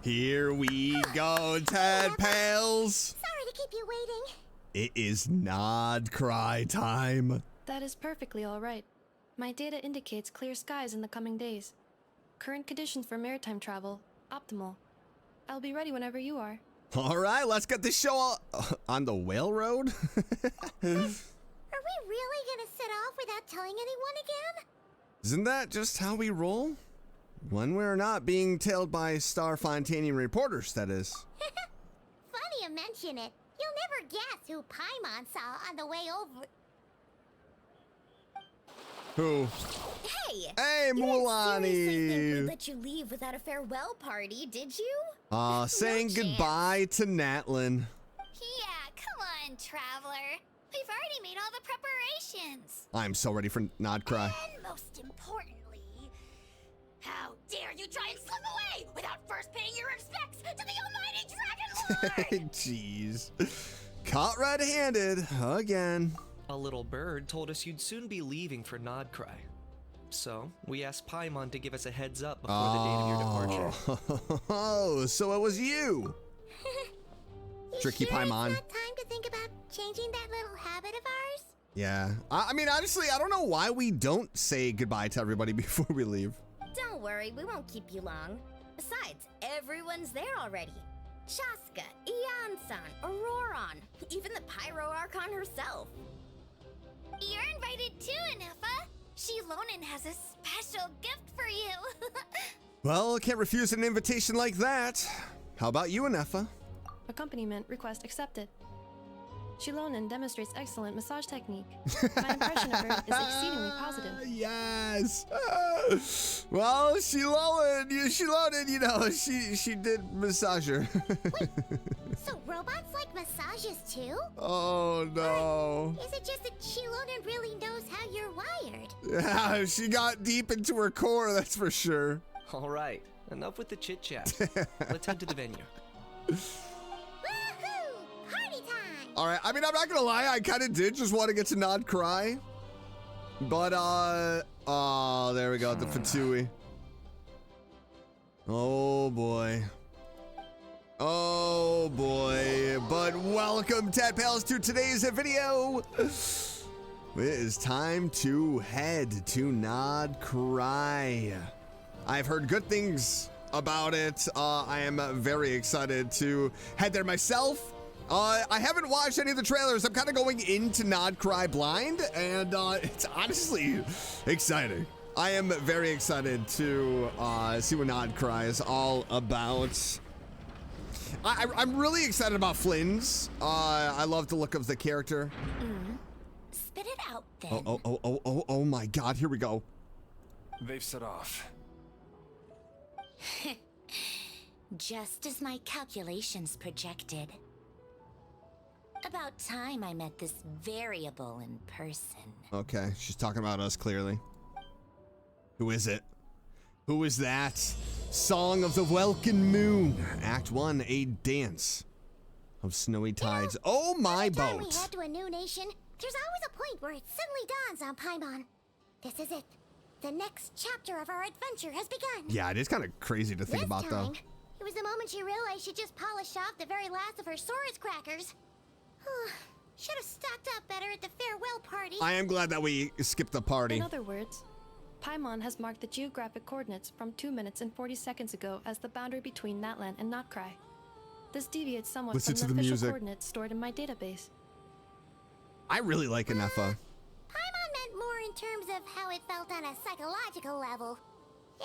Here we go, tadpoles. Sorry to keep you waiting. It is Nod-Krai time. That is perfectly all right. My data indicates clear skies in the coming days. Current conditions for maritime travel, optimal. I'll be ready whenever you are. All right, let's get this show on the whale road. Are we really gonna set off without telling anyone again? Isn't that just how we roll? When we're not being tailed by Star Fontanian reporters, that is. Funny you mention it. You'll never guess who Paimon saw on the way over. Who? Hey! Hey, You didn't seriously think Mulani! we'd let you leave without a farewell party, did you? Saying chance. goodbye to Natlin. Yeah, come on, Traveler. We've already made all the preparations. I'm so ready for Nod-Krai. And most importantly, how dare you try and slip away without first paying your respects to the almighty Dragon Lord! Jeez. Caught red-handed again. A little bird told us you'd soon be leaving for Nod-Krai. So, we asked Paimon to give us a heads up before the date of your departure. Oh, so it was you. You Tricky sure Paimon. It's not time to think about changing that little habit of ours? Yeah. I mean, honestly, I don't know why we don't say goodbye to everybody before we leave. Don't worry, we won't keep you long. Besides, everyone's there already. Shaska, Ian-san, Auroron, even the Pyro Archon herself. You're invited too, Anefa. Shilonen has a special gift for you. Well, can't refuse an invitation like that. How about you, Anefa? Accompaniment request accepted. Shilonen demonstrates excellent massage technique. My impression of her is exceedingly positive. Yes. Well, Shilonen, you know, she did massage her. So robots like massages too? Oh no. Is it just that Shilonen really knows how you're wired? Yeah, she got deep into her core, that's for sure. All right, enough with the chit-chat. Let's head to the venue. Woohoo! Party time! All right, I mean, I'm not gonna lie, I kind of did just want to get to Nod-Krai. But, oh, there we go, the Fatui. Oh boy. Oh boy, but welcome, Tadpals, to today's video. It is time to head to Nod-Krai. I've heard good things about it. I am very excited to head there myself. I haven't watched any of the trailers. I'm kind of going into Nod-Krai blind, and it's honestly exciting. I am very excited to see what Nod-Krai is all about. I'm really excited about Flynn's. I love the look of the character. Spit it out then. Oh my God, here we go. They've set off. Just as my calculations projected. About time I met this variable in person. Okay, she's talking about us clearly. Who is it? Who is that? Song of the Welkin Moon. Act 1, a dance of snowy tides. Oh, my Every time we boat. head to a new nation, there's always a point where it suddenly dawns on Paimon. This is it. The next chapter of our adventure has begun. Yeah, it is kind of crazy to think This about, though. time, it was the moment she realized she just polished off the very last of her Saurus crackers. Should have stocked up better at the farewell party. I am glad that we skipped the party. In other words, Paimon has marked the geographic coordinates from 2 minutes and 40 seconds ago as the boundary between Natlan and Nod-Krai. This deviates somewhat Listen from to the the official music. coordinates stored in my database. I really like Anefa. Paimon meant more in terms of how it felt on a psychological level.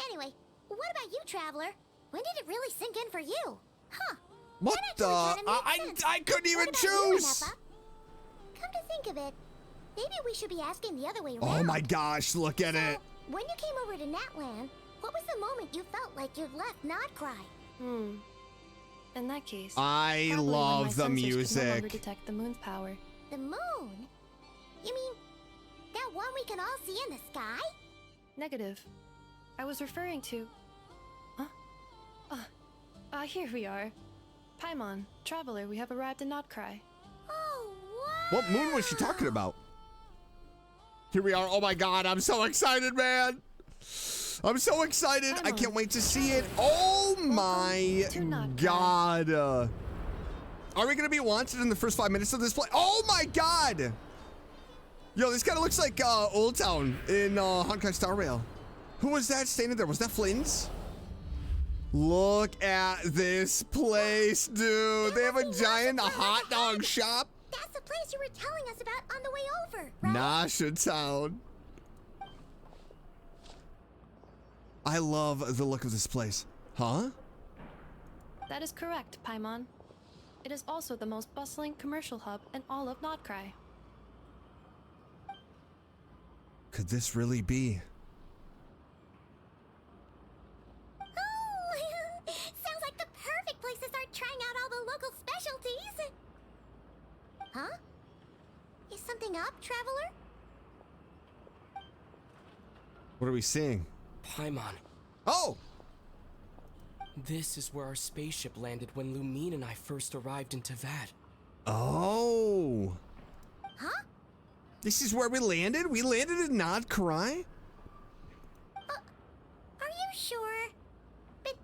Anyway, what about you, Traveler? When did it really sink in for you? Huh. What That the? actually kinda makes sense. I couldn't even What about you, choose. Anefa? Come to think of it, maybe we should be asking the other way around. Oh my gosh, look at it. When you came over to Natlan, what was the moment you felt like you'd left Nod-Krai? In that case, I probably when my love the sensors could no longer music. detect the moon's power. The moon? You mean that one we can all see in the sky? Negative. I was referring to... Here we are. Paimon, Traveler, we have arrived in Nod-Krai. Oh, wow! What moon was she talking about? Here we are. Oh my God, I'm so excited, man. I'm so excited. I can't wait to see it. Oh my god. Are we going to be wanted in the first 5 minutes of this play? Oh my god. Yo, this kind of looks like Old Town in Honkai Star Rail. Who was that standing there? Was that Flynn's? Look at this place, dude. They have a giant hot dog shop. That's the place you were telling us about on the way over, right? Nasha Town. I love the look of this place. Huh? That is correct, Paimon. It is also the most bustling commercial hub in all of Nod-Krai. Could this really be? Oh, sounds like the perfect place to start trying out all the local specialties. Huh? Is something up, traveler? What are we seeing? Paimon, Oh! this is where our spaceship landed when Lumine and I first arrived in Tavern. Oh! Huh? This is where we landed? We landed in Nod-Krai? Are you sure? But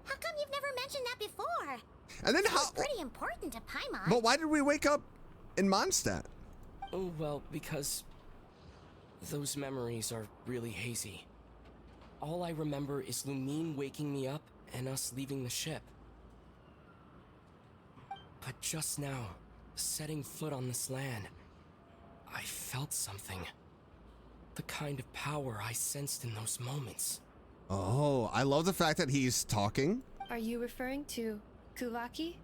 how come you've never mentioned that before? And then It's how? pretty important to Paimon. But why did we wake up in Mondstadt? Oh, well, because those memories are really hazy. All I remember is Lumine waking me up and us leaving the ship. But just now, setting foot on this land, I felt something. The kind of power I sensed in those moments. Oh, I love the fact that he's talking. Are you referring to Kuvaki?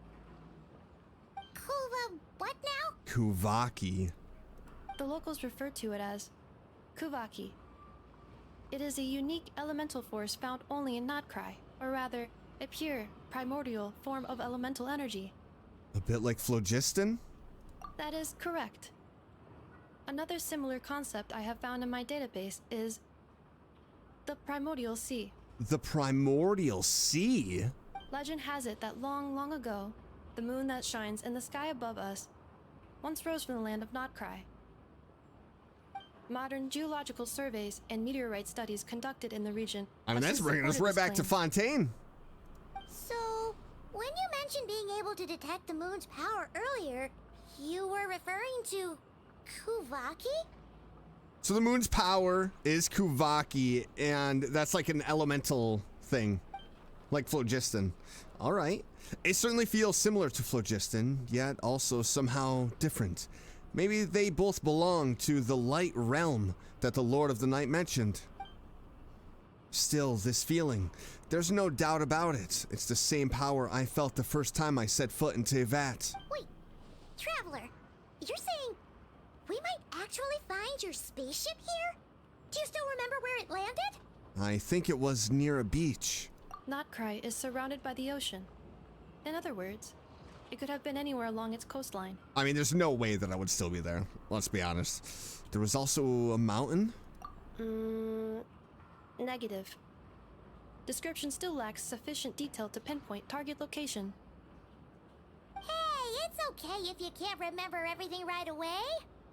Kuva, what now? Kuvaki. The locals refer to it as Kuvaki. It is a unique elemental force found only in Nod-Krai, or rather, a pure, primordial form of elemental energy. A bit like phlogiston? That is correct. Another similar concept I have found in my database is the primordial sea. The primordial sea? Legend has it that long, long ago, the moon that shines in the sky above us once rose from the land of Nod-Krai. Modern geological surveys and meteorite studies conducted in the region. I mean, that's bringing us right back to Fontaine. So, when you mentioned being able to detect the moon's power earlier, you were referring to Kuvaki? So the moon's power is Kuvaki, and that's like an elemental thing, like phlogiston. All right. It certainly feels similar to phlogiston, yet also somehow different. Maybe they both belong to the light realm that the Lord of the Night mentioned. Still, this feeling, there's no doubt about it. It's the same power I felt the first time I set foot in Tevat. Wait, traveler, you're saying we might actually find your spaceship here? Do you still remember where it landed? I think it was near a beach. Nod-Krai is surrounded by the ocean. In other words, it could have been anywhere along its coastline. I mean, there's no way that I would still be there. Let's be honest. There was also a mountain. Negative. Description still lacks sufficient detail to pinpoint target location. Hey, it's okay if you can't remember everything right away.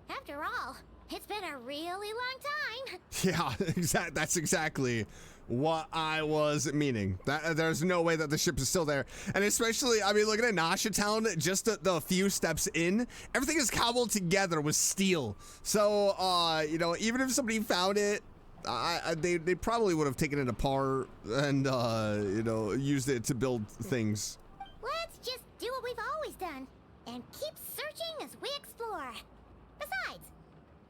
After all, it's been a really long time. Yeah, that's exactly what I was meaning. There's no way that the ship is still there. And especially, I mean, looking at Nasha Town, just the few steps in, everything is cobbled together with steel. So, you know, even if somebody found it, they probably would have taken it apart and, you know, used it to build things. Let's just do what we've always done and keep searching as we explore. Besides,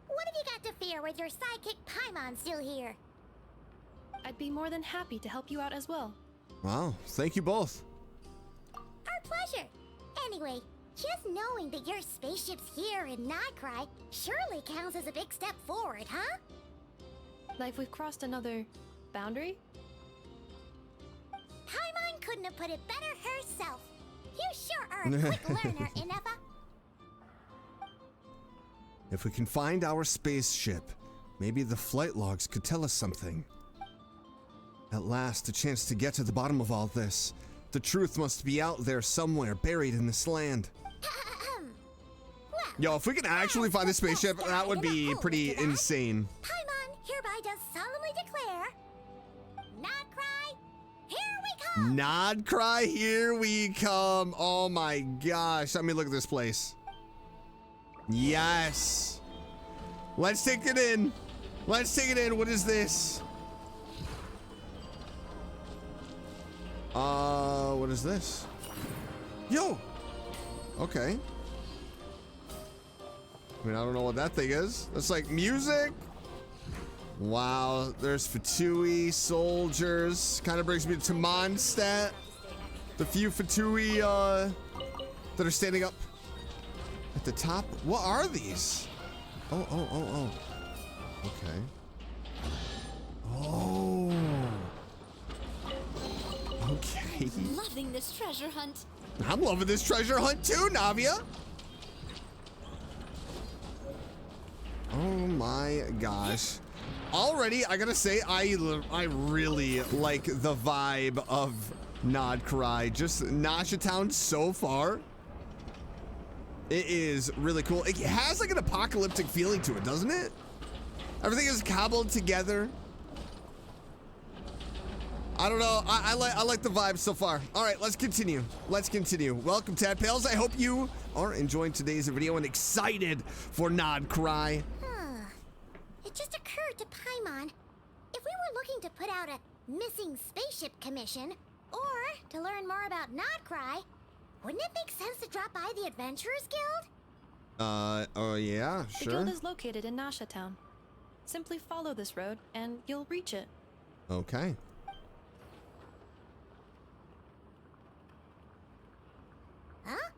what have you got to fear with your sidekick Paimon still here? I'd be more than happy to help you out as well. Wow, thank you both. Our pleasure. Anyway, just knowing that your spaceship's here in Nod-Krai surely counts as a big step forward, huh? Like we've crossed another boundary? Paimon couldn't have put it better herself. You sure are a quick learner, Inefa. If we can find our spaceship, maybe the flight logs could tell us something. At last, a chance to get to the bottom of all this. The truth must be out there somewhere, buried in this land. Well, Yo, if we can actually find the spaceship, that would be pretty insane. Paimon hereby does solemnly declare Nod-Krai, here we come. Oh my gosh. Let me look at this place. Yes. Let's take it in. Let's take it in. What is this? What is this? Yo. Okay. I mean, I don't know what that thing is. That's like music. Wow, there's Fatui, soldiers. Kind of brings me to Mondstadt. The few Fatui that are standing up at the top. What are these? Oh. Okay. Oh. Okay. Loving this treasure hunt. I'm loving this treasure hunt too, Navia. Oh my gosh. Already, I gotta say, I really like the vibe of Nod-Krai. Just Nasha Town so far. It is really cool. It has like an apocalyptic feeling to it, doesn't it? Everything is cobbled together. I don't know. I like the vibe so far. All right, let's continue. Let's continue. Welcome, Tadpales. I hope you are enjoying today's video and excited for Nod-Krai. It just occurred to Paimon, if we were looking to put out a missing spaceship commission, or to learn more about Nod-Krai, wouldn't it make sense to drop by the Adventurers Guild? Oh yeah, The sure. guild is located in Nasha Town. Simply follow this road and you'll reach it. Okay. Huh?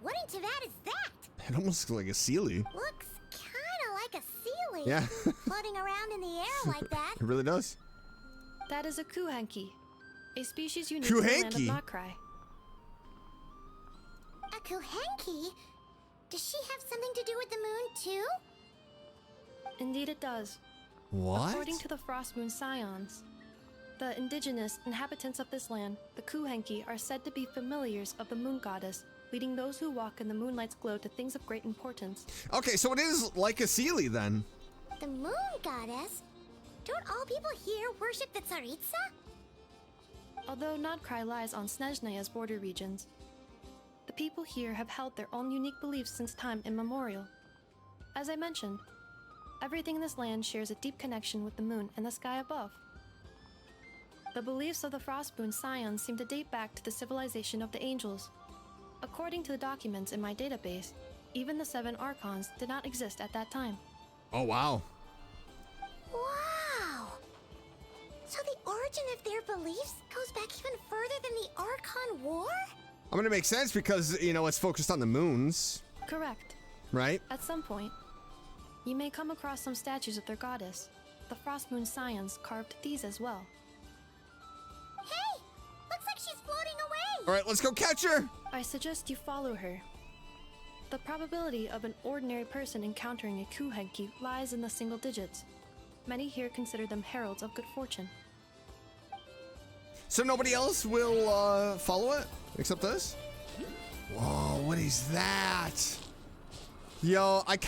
What in Tavern is that? It almost looks like a Sealy. Looks kinda like a Sealy. Yeah. Floating around in the air like that. It really does. That is a kuhanki, a species unique to the land of Kuhanki? Nod-Krai. A Kuhenki? Does she have something to do with the moon too? Indeed it does. What? According to the Frostmoon Scions, the indigenous inhabitants of this land, the kuhanki, are said to be familiars of the moon goddess, leading those who walk in the moonlight's glow to things of great importance. Okay, so it is like a Sealy then. The moon goddess? Don't all people here worship the Tsaritsa? Although Nod-Krai lies on Snezhneya's border regions, the people here have held their own unique beliefs since time immemorial. As I mentioned, everything in this land shares a deep connection with the moon and the sky above. The beliefs of the Frostmoon Scions seem to date back to the civilization of the angels. According to the documents in my database, even the 7 Archons did not exist at that time. Oh, wow. Wow! So the origin of their beliefs goes back even further than the Archon War? I mean, it makes sense because, you know, it's focused on the moons, Correct. right? At some point, you may come across some statues of their goddess. The Frostmoon Scions carved these as well. Hey! Looks like she's floating away! All right, let's go catch her. I suggest you follow her. The probability of an ordinary person encountering a kuhenki lies in the single digits. Many here consider them heralds of good fortune. So nobody else will follow it except us? Whoa, what is that? Yo, I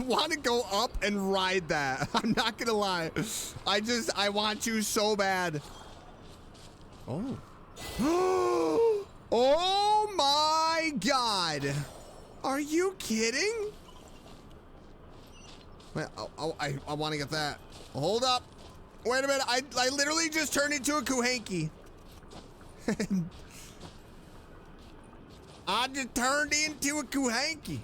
want to go up and ride that. I'm not gonna lie. I want to so bad. Oh. Oh my God. Are you kidding? Wait, I want to get that. Hold up. Wait a minute. I literally just turned into a kuhanki. I just turned into a kuhanki.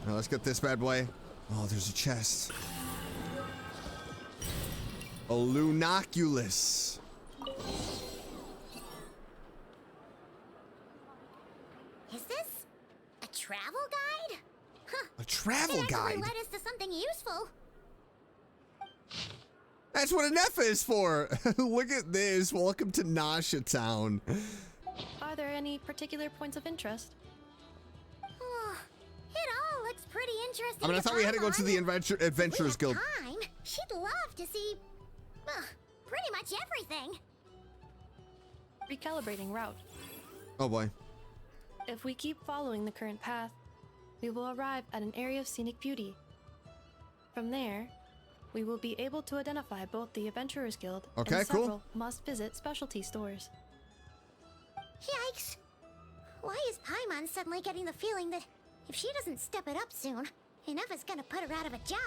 Now let's get this bad boy. Oh, there's a chest. A lunoculus. Is this a travel guide? Huh. A travel It guide? actually led us to something useful. That's what an F is for. Look at this. Welcome to Nasha Town. Are there any particular points of interest? Oh, it all looks pretty interesting. I mean, I thought we had to go to the Adventurers Guild. Time, she'd love to see, pretty much everything. Recalibrating route. Oh boy. If we keep following the current path, we will arrive at an area of scenic beauty. From there, we will be able to identify both the Adventurers Guild Okay, and cool. several must-visit specialty stores. Yikes! Why is Paimon suddenly getting the feeling that if she doesn't step it up soon, Inefa's gonna put her out of a job?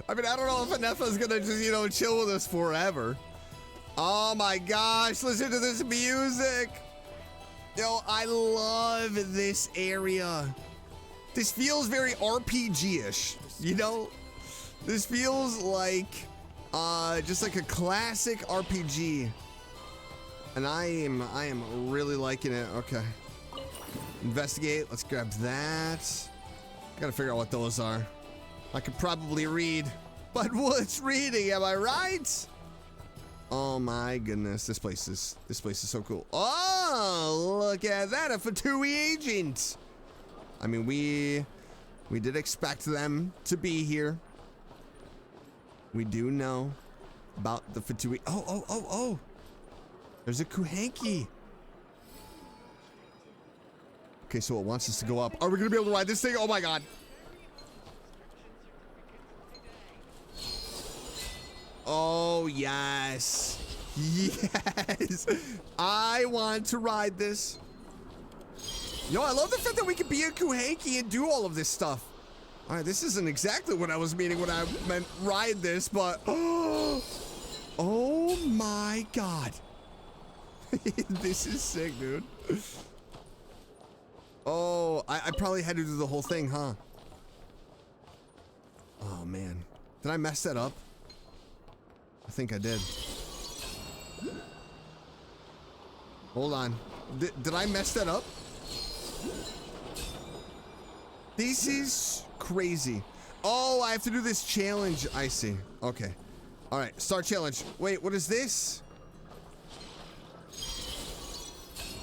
I mean, I don't know if Inefa's gonna just, you know, chill with us forever. Oh my gosh, listen to this music. Yo, I love this area. This feels very RPG-ish, you know? This feels like, just like a classic RPG. And I am really liking it. Okay. Investigate, let's grab that. Gotta figure out what those are. I could probably read, but what's reading, am I right? Oh my goodness, this place is so cool. Oh, look at that, a Fatui agent. I mean, we did expect them to be here. We do know about the Fatui. Oh. There's a Kuhanki. Okay, so it wants us to go up. Are we gonna be able to ride this thing? Oh my god. Oh, yes. Yes. I want to ride this. Yo, I love the fact that we can be a Kuhanki and do all of this stuff. All right, this isn't exactly what I was meaning when I meant ride this, but oh my god. This is sick, dude. Oh, I probably had to do the whole thing, huh? Oh man, did I mess that up? I think I did. Hold on. Did I mess that up? This is crazy. Oh, I have to do this challenge. I see. Okay. All right, start challenge. Wait, what is this?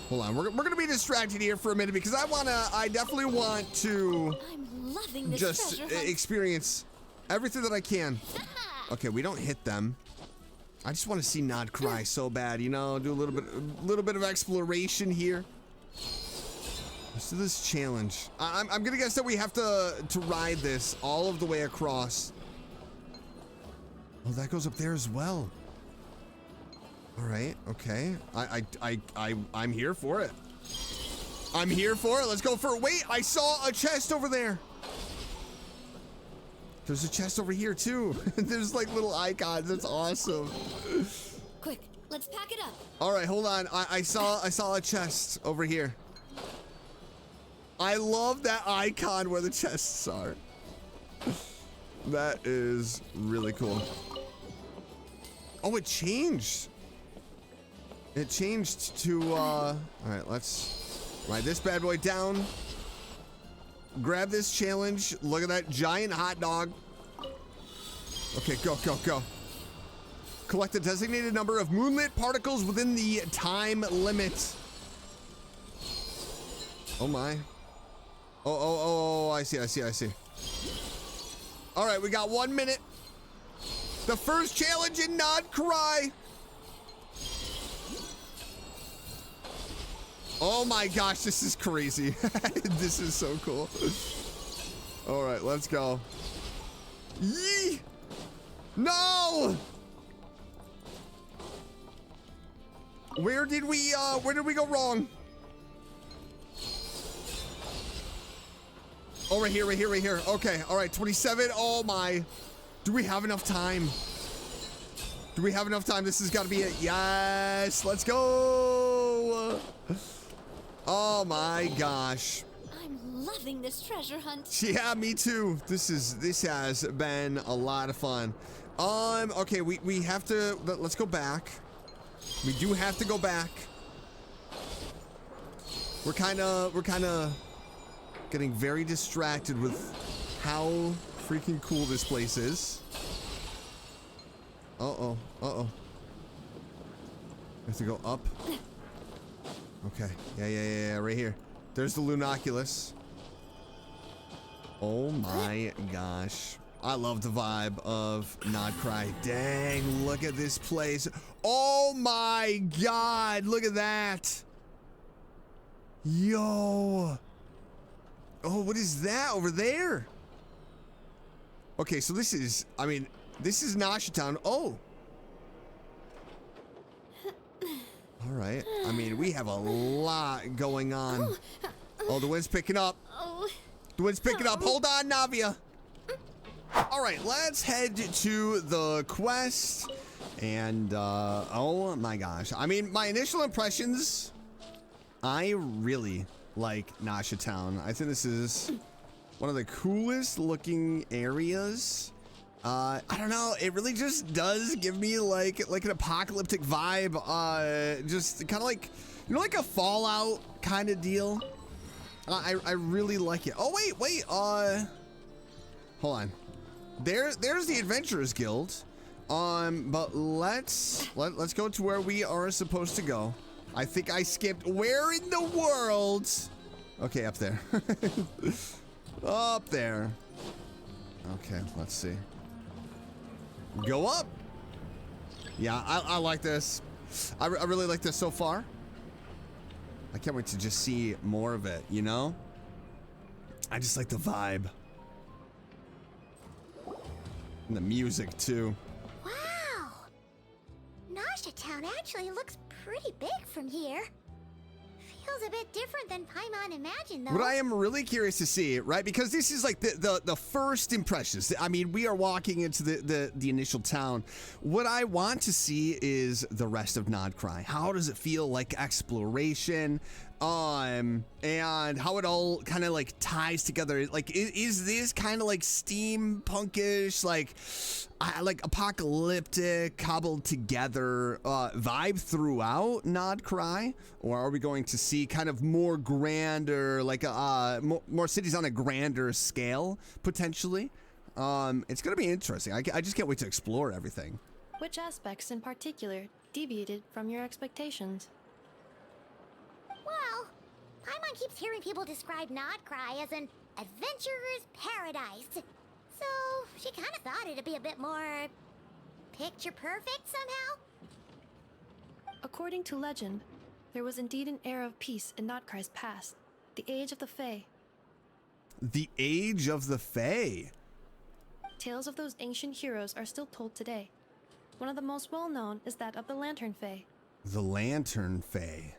Hold on. We're gonna be distracted here for a minute because I definitely want to I'm loving this just treasure hunt. experience everything that I can. Okay, we don't hit them. I just want to see Nod-Krai so bad, you know, do a little bit of exploration here. Let's do this challenge. I'm gonna guess that we have to ride this all of the way across. Oh, that goes up there as well. All right, okay. I'm here for it. I'm here for it. Let's go for it. Wait, I saw a chest over there. There's a chest over here too. There's like little icons. That's awesome. Quick, let's pack it up. All right, hold on. I saw a chest over here. I love that icon where the chests are. That is really cool. Oh, it changed. It changed to all right, let's ride this bad boy down. Grab this challenge. Look at that giant hot dog. Okay, go. Collect a designated number of moonlit particles within the time limit. Oh my. Oh, I see. All right, we got 1 minute. The first challenge in Nod-Krai. Oh my gosh, this is crazy. This is so cool. All right, let's go. Yee! No! Where did we go wrong? Oh, right here. Okay, all right, 27. Oh my. Do we have enough time? This has got to be it. Yes, let's go. Oh my gosh. I'm loving this treasure hunt. Yeah, me too. This has been a lot of fun. Okay, we have to, let's go back. We do have to go back. We're kind of getting very distracted with how freaking cool this place is. Uh-oh. We have to go up. Okay. Yeah, right here. There's the Lunoculus. Oh my gosh. I love the vibe of Nod-Krai. Dang, look at this place. Oh my god, look at that. Yo. Oh, what is that over there? Okay, so this is, I mean, this is Nasha Town. Oh. All right. I mean, we have a lot going on. Oh, the wind's picking up. The wind's picking up. Hold on, Navia. All right, let's head to the quest. And, oh my gosh. I mean, my initial impressions, I really like Nasha Town. I think this is one of the coolest looking areas. I don't know. It really just does give me like an apocalyptic vibe. Just kind of like, you know, like a Fallout kind of deal. I really like it. Oh wait. Hold on. There's the Adventurers Guild. But let's go to where we are supposed to go. I think I skipped. Where in the world? Okay, up there. Up there. Okay, let's see. Go up. Yeah, I like this. I really like this so far. I can't wait to just see more of it, you know? I just like the vibe. And the music, too. Wow! Nasha Town actually looks pretty big from here. Feels a bit different than Paimon imagined, though. What I am really curious to see, right? Because this is like the first impressions. I mean, we are walking into the initial town. What I want to see is the rest of Nod-Krai. How does it feel like exploration? And how it all kind of like ties together. Like, is this kind of like steampunkish, like apocalyptic, cobbled together vibe throughout Nod-Krai? Or are we going to see kind of more grander, like more cities on a grander scale, potentially? It's going to be interesting. I just can't wait to explore everything. Which aspects in particular deviated from your expectations? Well, Paimon keeps hearing people describe Nod-Krai as an adventurer's paradise. So she kind of thought it'd be a bit more picture perfect somehow. According to legend, there was indeed an era of peace in Nod-Krai's past, the Age of the Fae. The Age of the Fae? Tales of those ancient heroes are still told today. One of the most well-known is that of the Lantern Fae. The Lantern Fae.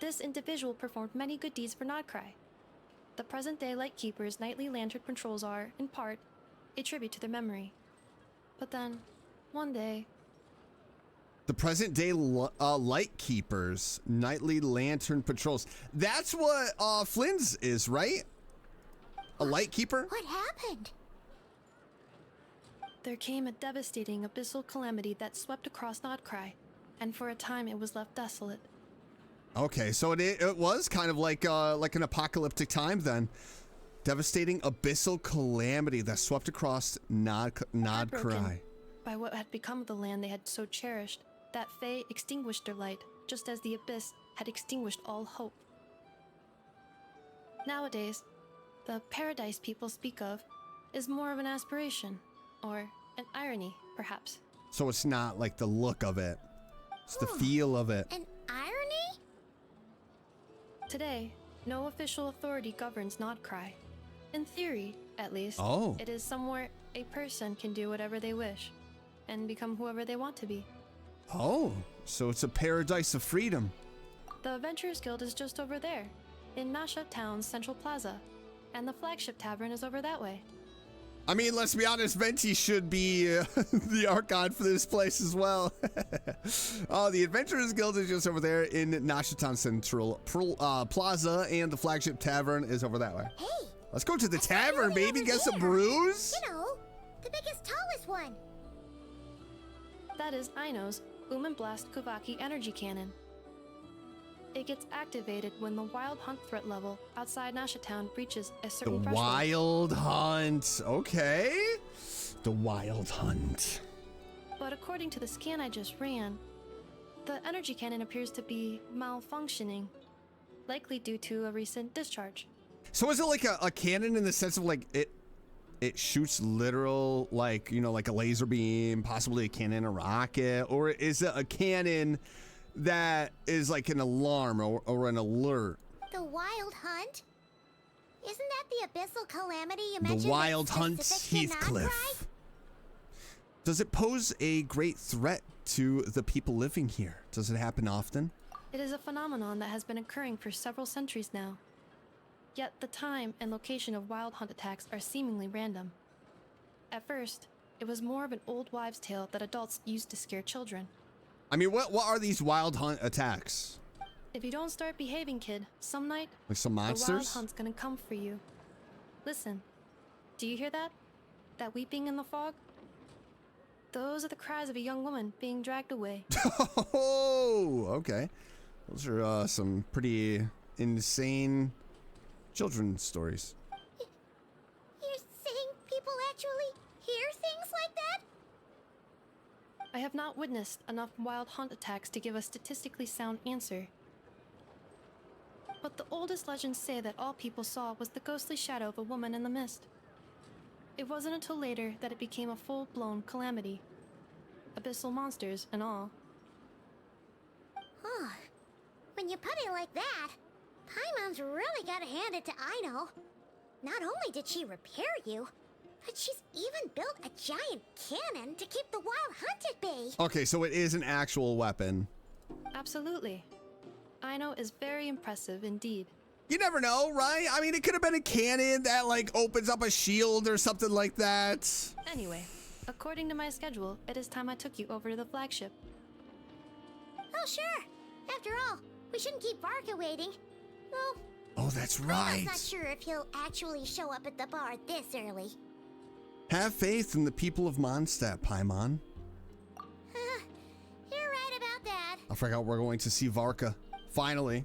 This individual performed many good deeds for Nod-Krai. The present-day Lightkeeper's nightly lantern patrols are, in part, a tribute to their memory. But then, one day... The present-day Lightkeepers nightly lantern patrols. That's what Flynn's is, right? A Lightkeeper? What happened? There came a devastating abyssal calamity that swept across Nod-Krai, and for a time it was left desolate. Okay, so it was kind of like an apocalyptic time then. Devastating abyssal calamity that swept across Nod-Krai. Heartbroken by what had become of the land they had so cherished, that Fae extinguished their light, just as the abyss had extinguished all hope. Nowadays, the paradise people speak of is more of an aspiration, or an irony, perhaps. So it's not like the look of it. It's the feel of it. An irony? Today, no official authority governs Nod-Krai. In theory, at least, it is somewhere a person can do whatever they wish, and become whoever they want to be. Oh, so it's a paradise of freedom. The Adventurers Guild is just over there, in Nasha Town's central plaza, and the flagship tavern is over that way. I mean, let's be honest, Venti should be the Archon for this place as well. Oh, the Adventurers Guild is just over there in Nasha Town Central Plaza, and the flagship tavern is over that way. Hey! Let's go to the tavern, baby. Get some brews. You know, the biggest, tallest one. That is Aino's Blast Kuvaki energy cannon. It gets activated when the Wild Hunt threat level outside Nasha Town reaches a certain threshold. Wild Hunt. Okay. The Wild Hunt. But according to the scan I just ran, the energy cannon appears to be malfunctioning, likely due to a recent discharge. So is it like a cannon in the sense of like it shoots literal, like, you know, like a laser beam, possibly a cannon, a rocket, or is it a cannon that is like an alarm or an alert? The Wild Hunt? Isn't that the abyssal calamity you The mentioned? Wild that's Hunts specific to Nod-Krai? Heathcliff. Does it pose a great threat to the people living here? Does it happen often? It is a phenomenon that has been occurring for several centuries now. Yet the time and location of wild hunt attacks are seemingly random. At first, it was more of an old wives' tale that adults used to scare children. I mean, what are these wild hunt attacks? If you don't start behaving, kid, some night, Like some the wild monsters? hunt's gonna come for you. Listen, do you hear that? That weeping in the fog? Those are the cries of a young woman being dragged away. Oh, okay. Those are some pretty insane children's stories. You're saying people actually hear things like that? I have not witnessed enough wild hunt attacks to give a statistically sound answer. But the oldest legends say that all people saw was the ghostly shadow of a woman in the mist. It wasn't until later that it became a full-blown calamity. Abyssal monsters and all. Huh. When you put it like that, Paimon's really gotta hand it to Aino. Not only did she repair you, but she's even built a giant cannon to keep the wild hunt at bay. Okay, so it is an actual weapon. Absolutely. Aino is very impressive indeed. You never know, right? I mean, it could have been a cannon that, like, opens up a shield or something like that. Anyway, according to my schedule, it is time I took you over to the flagship. Oh, sure. After all, we shouldn't keep Varka waiting. Well, Oh, that's I'm right. not sure if he'll actually show up at the bar this early. Have faith in the people of Mondstadt, Paimon. You're right about that. I forgot we're going to see Varka. Finally.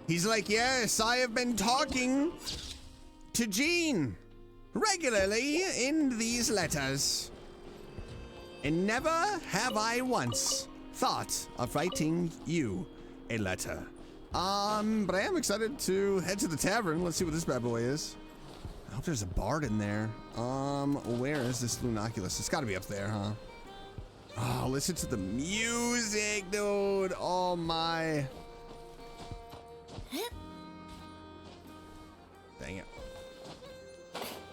He's like, yes, I have been talking to Jean regularly in these letters. And never have I once thought of writing you a letter. But I am excited to head to the tavern. Let's see what this bad boy is. I hope there's a bard in there. Where is this Lunoculus? It's gotta be up there, huh? Oh, listen to the music, dude. Oh my. Dang it.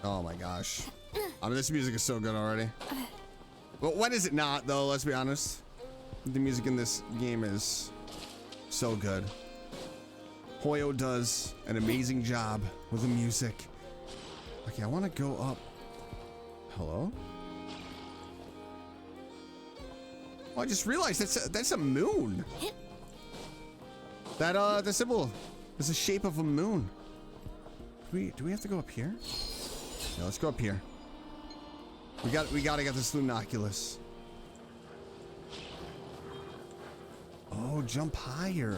Oh my gosh. I mean, this music is so good already. Well, when is it not, though? Let's be honest. The music in this game is so good. Hoyo does an amazing job with the music. Okay, I want to go up. Hello? Oh, I just realized that's a moon. That the symbol is the shape of a moon. Do we have to go up here? Yeah, let's go up here. We gotta get this Lunoculus. Oh, jump higher.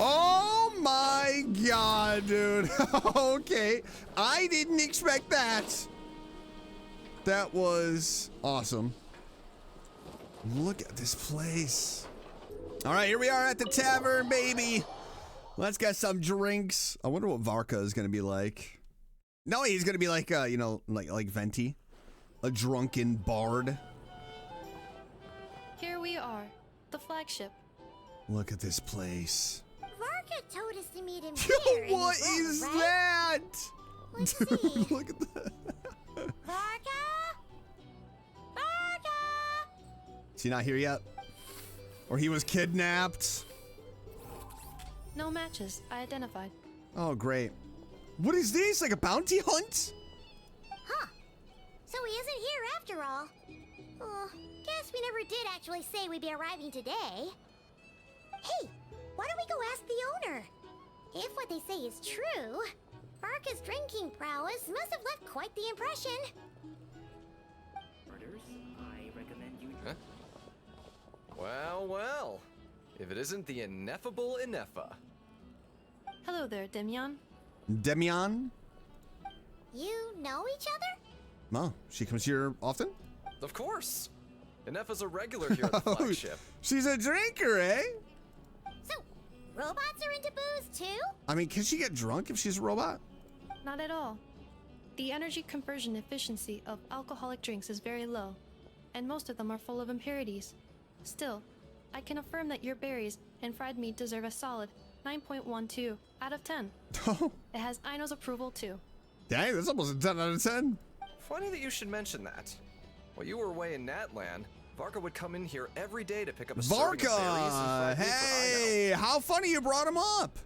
Oh my god, dude. Okay. I didn't expect that. That was awesome. Look at this place. All right, here we are at the tavern, baby. Let's get some drinks. I wonder what Varka is going to be like. No, he's going to be like, you know, like Venti. A drunken bard. Here we are, the flagship. Look at this place. Varka told us to meet him here. in What his room, is right? that? Let's Dude, see. look at that. Varka? Varka? Is he not here yet? Or he was kidnapped? No matches, I identified. Oh, great. What is this? Like a bounty hunt? Huh. So he isn't here after all. Oh, guess we never did actually say we'd be arriving today. Hey, why don't we go ask the owner? If what they say is true, Varka's drinking prowess must have left quite the impression. Orders, I recommend you. Huh? Well, well. If it isn't the ineffable Inefa. Hello there, Demian. Demian? You know each other? Oh, she comes here often? Of course. Inefa's a regular here at the flagship. She's a drinker, eh? So, robots are into booze too? I mean, can she get drunk if she's a robot? Not at all. The energy conversion efficiency of alcoholic drinks is very low, and most of them are full of impurities. Still, I can affirm that your berries and fried meat deserve a solid, 9.12 out of 10. It has Aino's approval too. Dang, that's almost a 10 out of 10. Funny that you should mention that. While you were away in Natland, Varka would come in here every day to pick up a serving of berries and Varka! fried meat for Hey, how funny you brought him up.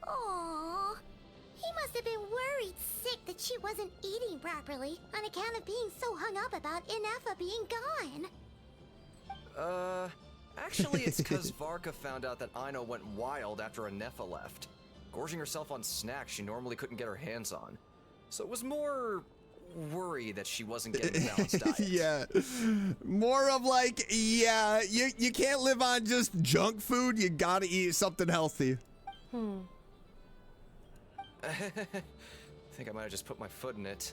Aww. He must have been worried sick that she wasn't eating properly on account of being so hung up about Ineffa being gone. Actually, it's because Varka found out that Aino went wild after Ineffa left, gorging herself on snacks she normally couldn't get her hands on. So it was more worry that she wasn't getting a balanced diet. Yeah. More of like, yeah, you can't live on just junk food. You gotta eat something healthy. I think I might have just put my foot in it.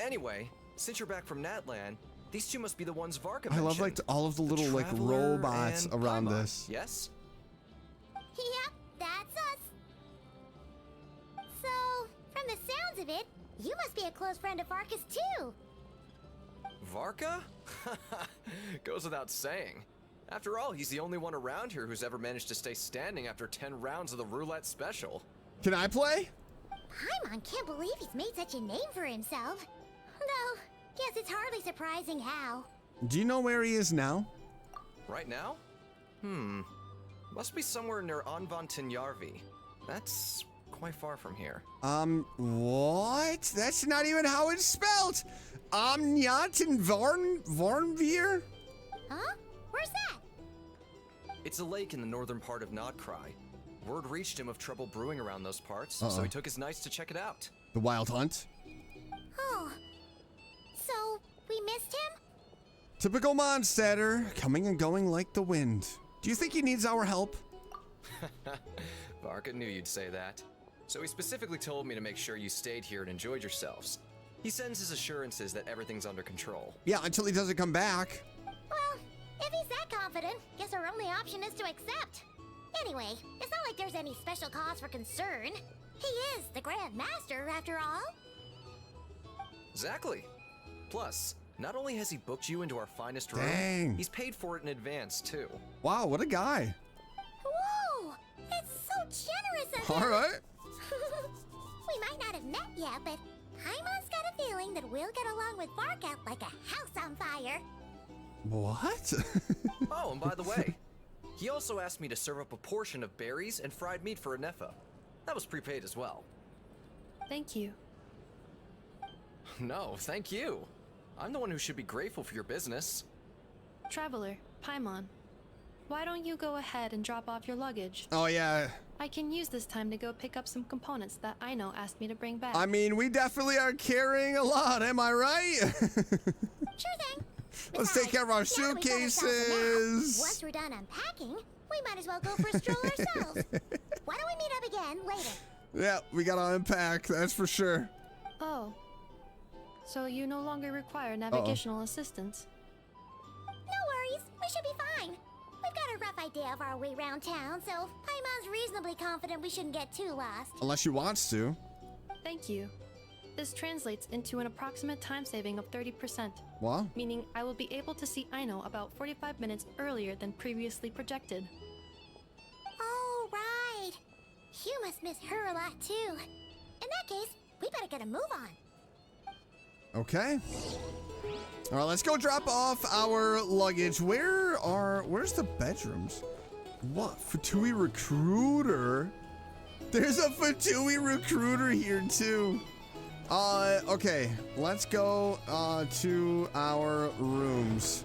Anyway, since you're back from Natland, these two must be the ones Varka mentioned. I love like all of the little like Traveler robots and around Paimon, this. Yes? Yep, that's us. So, from the sounds of it, you must be a close friend of Varka's too. Varka? Goes without saying. After all, he's the only one around here who's ever managed to stay standing after 10 rounds of the roulette special. Can I play? Paimon can't believe he's made such a name for himself. Though, guess it's hardly surprising how. Do you know where he is now? Right now? Must be somewhere near Anvantinyarvi. That's quite far from here. What? That's not even how it's spelled. Omnyat and Varnveer? Huh? Where's that? It's a lake in the northern part of Nod-Krai. Word reached him of trouble brewing around those parts, so he took his knights to check it out. The Wild Hunt? Oh. So, we missed him? Typical Mondstatter, coming and going like the wind. Do you think he needs our help? Varka knew you'd say that. So he specifically told me to make sure you stayed here and enjoyed yourselves. He sends his assurances that everything's under control. Yeah, until he doesn't come back. Well, if he's that confident, guess our only option is to accept. Anyway, it's not like there's any special cause for concern. He is the Grand Master, after all. Exactly. Plus, not only has he booked you into our finest room, Dang. he's paid for it in advance, too. Wow, what a guy. Whoa! It's so generous of him! All right. We might not have met yet, but Paimon's got a feeling that we'll get along with Varka like a house on fire. What? Oh, and by the way, he also asked me to serve up a portion of berries and fried meat for Ineffa. That was prepaid as well. Thank you. No, thank you. I'm the one who should be grateful for your business. Traveler, Paimon, why don't you go ahead and drop off your luggage? Oh, yeah. I can use this time to go pick up some components that Aino asked me to bring back. I mean, we definitely are carrying a lot, am I right? Sure thing. Let's take care of our now that we've got ourselves a map, suitcases. once we're done unpacking, we might as well go for a stroll ourselves. Why don't we meet up again later? Yeah, we gotta unpack, that's for sure. Oh. So you no longer require navigational assistance. No worries, we should be fine. We've got a rough idea of our way around town, so Paimon's reasonably confident we shouldn't get too lost. Unless she wants to. Thank you. This translates into an approximate time saving of 30%, Wow. meaning I will be able to see Aino about 45 minutes earlier than previously projected. Oh, right. You must miss her a lot, too. In that case, we better get a move on. Okay. All right, let's go drop off our luggage. Where's the bedrooms? What? Fatui recruiter? There's a Fatui recruiter here too. Okay, let's go to our rooms.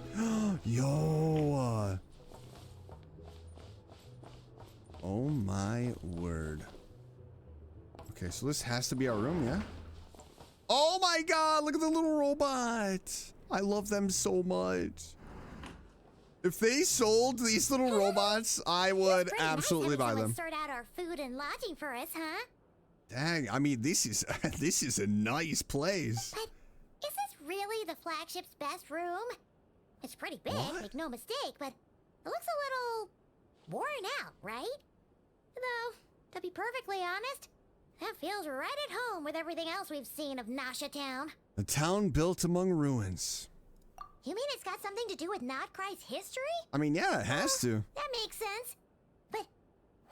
Yo. Oh my word. Okay, so this has to be our room, yeah? Oh my god, look at the little robot. I love them so much. If they sold these little robots, I would Pretty absolutely nice buy having them. someone sort out our food and lodging for us, huh? Dang, I mean, this is this is a nice place. But is this really the flagship's best room? It's pretty big, What? make no mistake, but it looks a little worn out, right? Though, to be perfectly honest, that feels right at home with everything else we've seen of Nasha Town. A town built among ruins. You mean it's got something to do with Nod-Krai's history? I mean, yeah, it has to. That makes sense. But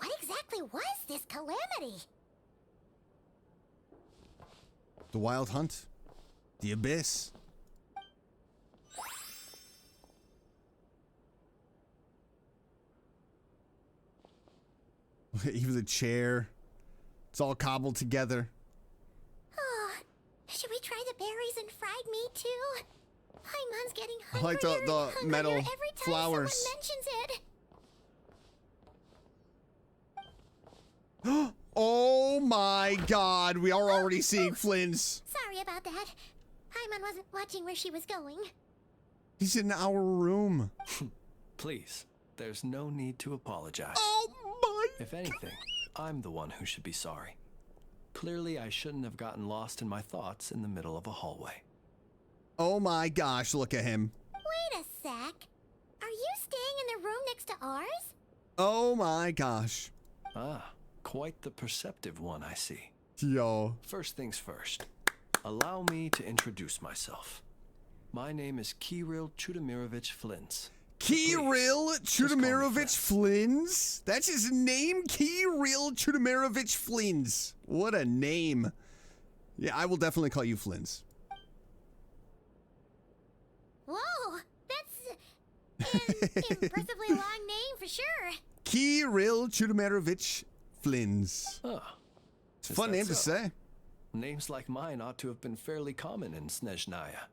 What exactly was this calamity? The Wild Hunt. The Abyss. Even the chair. It's all cobbled together. Oh, should we try the berries and fried meat too? Paimon's getting I hungrier like the and hungrier metal every time flowers. someone mentions it. Oh my god, we are already seeing Flynn's. Sorry about that. Paimon wasn't watching where she was going. He's in our room. Please, there's no need to apologize. Oh my. If anything, I'm the one who should be sorry. Clearly, I shouldn't have gotten lost in my thoughts in the middle of a hallway. Oh my gosh, look at him. Wait a sec. Are you staying in the room next to ours? Oh my gosh. Ah, quite the perceptive one, I see. Yo. First things first, allow me to introduce myself. My name is Kirill Chudamirovich Flyns. Kirill Chudamirovich Flyns? That's his name? Kirill Chudamirovich Flyns. What a name. Yeah, I will definitely call you Flyns. Whoa, that's an impressively long name for sure. Kirill Chudamirovich Flyns. Ah, It's a fun name to say. Names like mine ought to have been fairly common in Snezhnaya,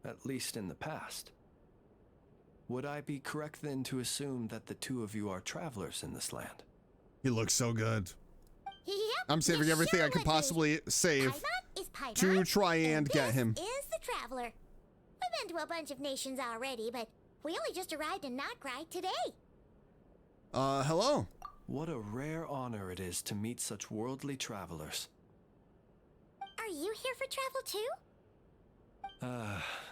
at least in the past. Would I be correct then to assume that the two of you are travelers in this land? He looks so good. Yep, I'm saving everything I can possibly save Paimon is Paimon, to try and get this him. is the traveler. We've been to a bunch of nations already, but we only just arrived in Nod-Krai today. Hello. What a rare honor it is to meet such worldly travelers. Are you here for travel too?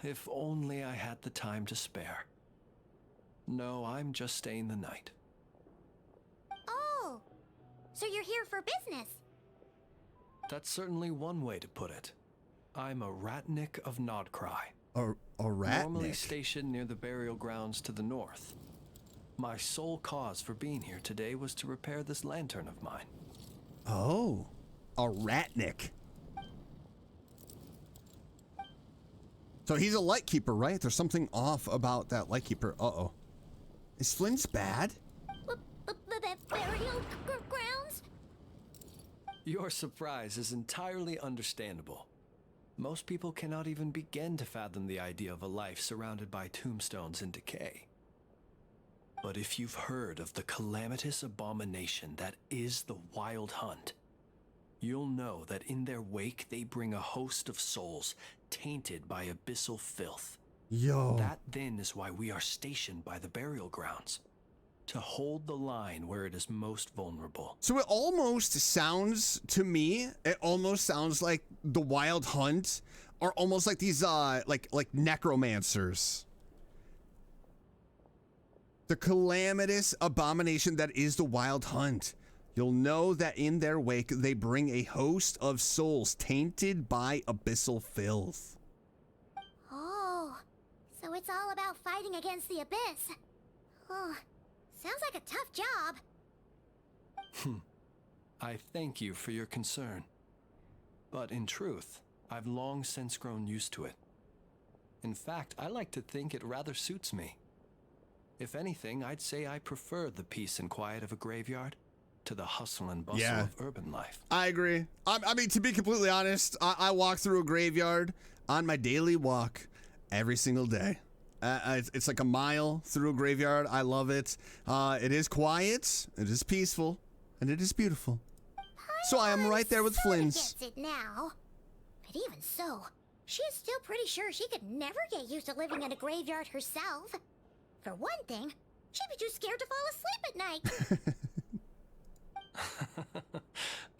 If only I had the time to spare. No, I'm just staying the night. Oh, so you're here for business? That's certainly one way to put it. I'm a Ratnik of Nod-Krai. A Ratnik? Normally stationed near the burial grounds to the north. My sole cause for being here today was to repair this lantern of mine. Oh, a Ratnik. So he's a lightkeeper, right? There's something off about that lightkeeper. Uh-oh. Is Flynn's bad? Burial grounds? Your surprise is entirely understandable. Most people cannot even begin to fathom the idea of a life surrounded by tombstones in decay. But if you've heard of the calamitous abomination that is the Wild Hunt, you'll know that in their wake they bring a host of souls tainted by abyssal filth. Yo. That then is why we are stationed by the burial grounds, to hold the line where it is most vulnerable. So it almost sounds, to me, it almost sounds like the Wild Hunt are almost like these, like necromancers. The calamitous abomination that is the Wild Hunt. You'll know that in their wake, they bring a host of souls tainted by abyssal filth. Oh, so it's all about fighting against the abyss. Oh, sounds like a tough job. I thank you for your concern. But in truth, I've long since grown used to it. In fact, I like to think it rather suits me. If anything, I'd say I prefer the peace and quiet of a graveyard to the hustle and bustle of urban life. I agree. I mean, to be completely honest, I walk through a graveyard on my daily walk every single day. It's like a mile through a graveyard. I love it. It is quiet, it is peaceful, and it is beautiful. So I am right there with Flynn's. Gets it now. But even so, she is still pretty sure she could never get used to living in a graveyard herself. For one thing, she'd be too scared to fall asleep at night.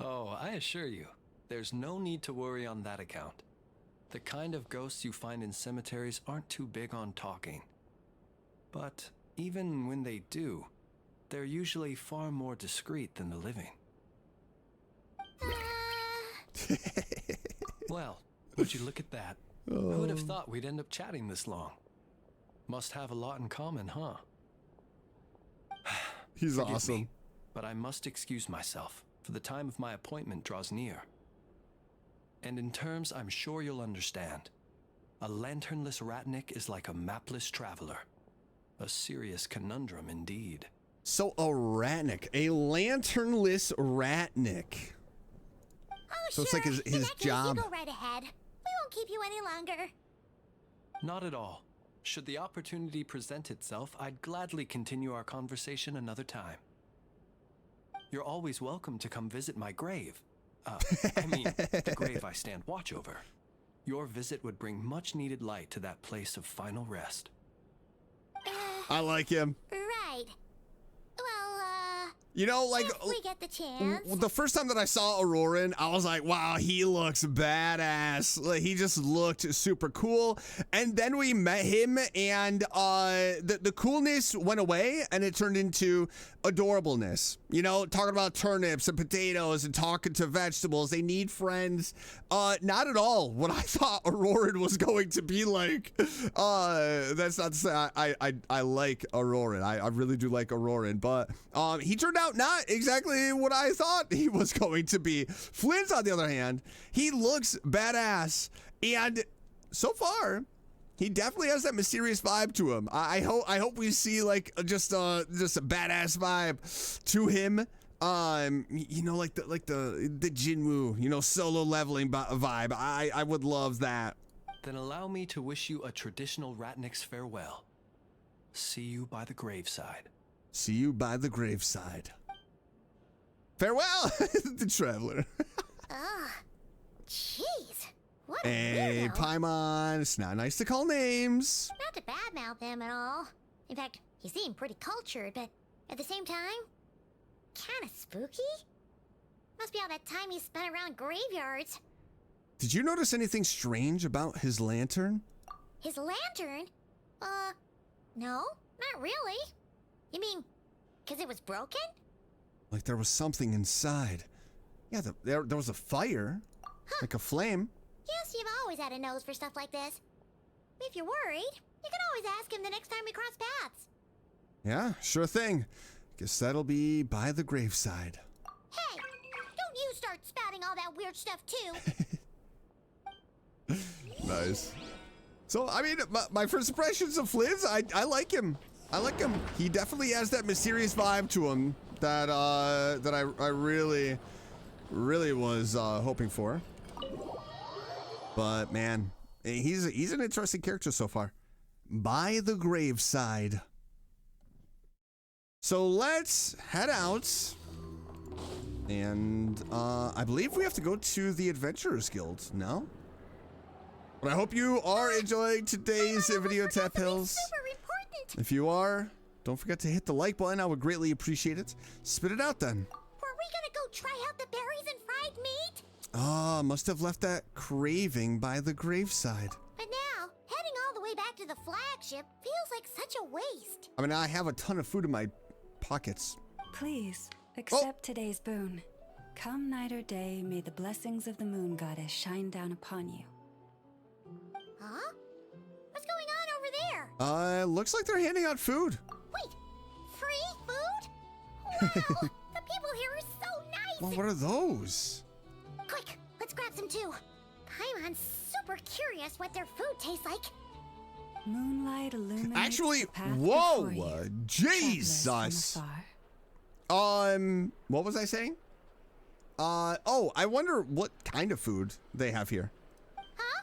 Oh, I assure you, there's no need to worry on that account. The kind of ghosts you find in cemeteries aren't too big on talking. But even when they do, they're usually far more discreet than the living. Well, would you look at that? Who would have thought we'd end up chatting this long? Must have a lot in common, huh? He's Forgive awesome. me. but I must excuse myself, for the time of my appointment draws near. And in terms I'm sure you'll understand, a lanternless Ratnik is like a mapless traveler. A serious conundrum indeed. So a Ratnik, a lanternless Ratnik. Oh, So sure. it's like his In that case, job. You go right ahead. We won't keep you any longer. Not at all. Should the opportunity present itself, I'd gladly continue our conversation another time. You're always welcome to come visit my grave. I mean, the grave I stand watch over. Your visit would bring much needed light to that place of final rest. I like him. Right. Well, You know, like if we get the chance. the first time that I saw Auroran, I was like, wow, he looks badass. Like, he just looked super cool. And then we met him, and the coolness went away, and it turned into adorableness. You know, talking about turnips and potatoes and talking to vegetables. They need friends. Not at all what I thought Auroran was going to be like. That's not to say I like Auroran. I really do like Auroran, but he turned out not exactly what I thought he was going to be. Flynn's, on the other hand, he looks badass, and so far, he definitely has that mysterious vibe to him. I hope we see like just a badass vibe to him. You know, like the Jinwoo, you know, solo leveling vibe. I would love that. Then allow me to wish you a traditional Ratnik's farewell. See you by the graveside. See you by the graveside. Farewell, the traveler. Ugh. Jeez. What a Hey, weirdo. Paimon, it's not nice to call names. Not to badmouth him at all. In fact, he seemed pretty cultured, but at the same time, kind of spooky. Must be all that time he spent around graveyards. Did you notice anything strange about his lantern? His lantern? No, not really. You mean, because it was broken? Like there was something inside. Yeah, there was a fire, like a flame. Yes, you've always had a nose for stuff like this. If you're worried, you can always ask him the next time we cross paths. Yeah, sure thing. Guess that'll be by the graveside. Hey, don't you start spouting all that weird stuff too. Nice. So, I mean, my first impressions of Fliz, I like him. I like him. He definitely has that mysterious vibe to him that I really was hoping for. But man, he's an interesting character so far. By the graveside. So let's head out. And I believe we have to go to the Adventurers Guild, no? But I hope you are enjoying today's video, Tap Hills. Super important. If you are, don't forget to hit the like button. I would greatly appreciate it. Spit it out then. Were we gonna go try out the berries and fried meat? Ah, must have left that craving by the graveside. But now, heading all the way back to the flagship feels like such a waste. I mean, I have a ton of food in my pockets. Please, accept today's boon. Come night or day, may the blessings of the moon goddess shine down upon you. Huh? What's going on over there? Looks like they're handing out food. Wait, free food? Wow, the people here are so nice. Well, what are those? Quick, let's grab some too. Paimon's super curious what their food tastes like. Moonlight illuminates Actually, the path whoa, before you. Jesus. Travelers from afar. What was I saying? Oh, I wonder what kind of food they have here. Huh?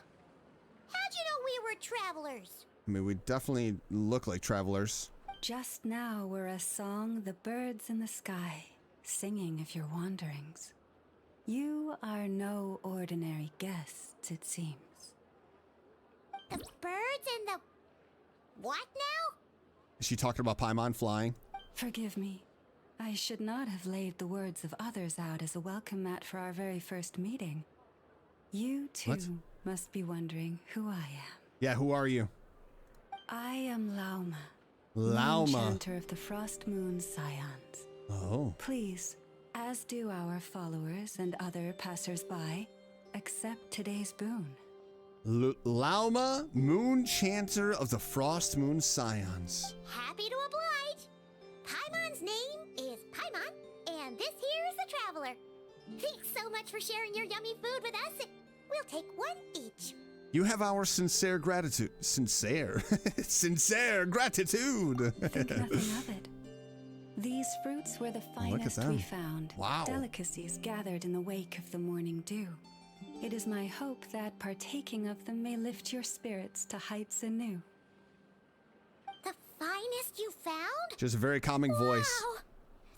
How'd you know we were travelers? I mean, we definitely look like travelers. Just now were a song the birds in the sky, singing of your wanderings. You are no ordinary guests, it seems. The birds and the... what now? Is she talking about Paimon flying? Forgive me. I should not have laid the words of others out as a welcome mat for our very first meeting. You, too, What? must be wondering who I am. Yeah, who are you? I am Lauma, Lauma. enchanter of the Frostmoon Scions. Oh. Please, as do our followers and other passers-by, accept today's boon. Lauma, Moon Chanter of the Frostmoon Scions. Happy to oblige. Paimon's name is Paimon, And this here's the traveler. Thanks so much for sharing your yummy food with us. We'll take one each. You have our sincere gratitude. Sincere? Sincere gratitude. Think nothing of it. These fruits were the finest we found. Wow. Delicacies gathered in the wake of the morning dew. It is my hope that partaking of them may lift your spirits to heights anew. The finest you found? Just a very calming voice. Wow,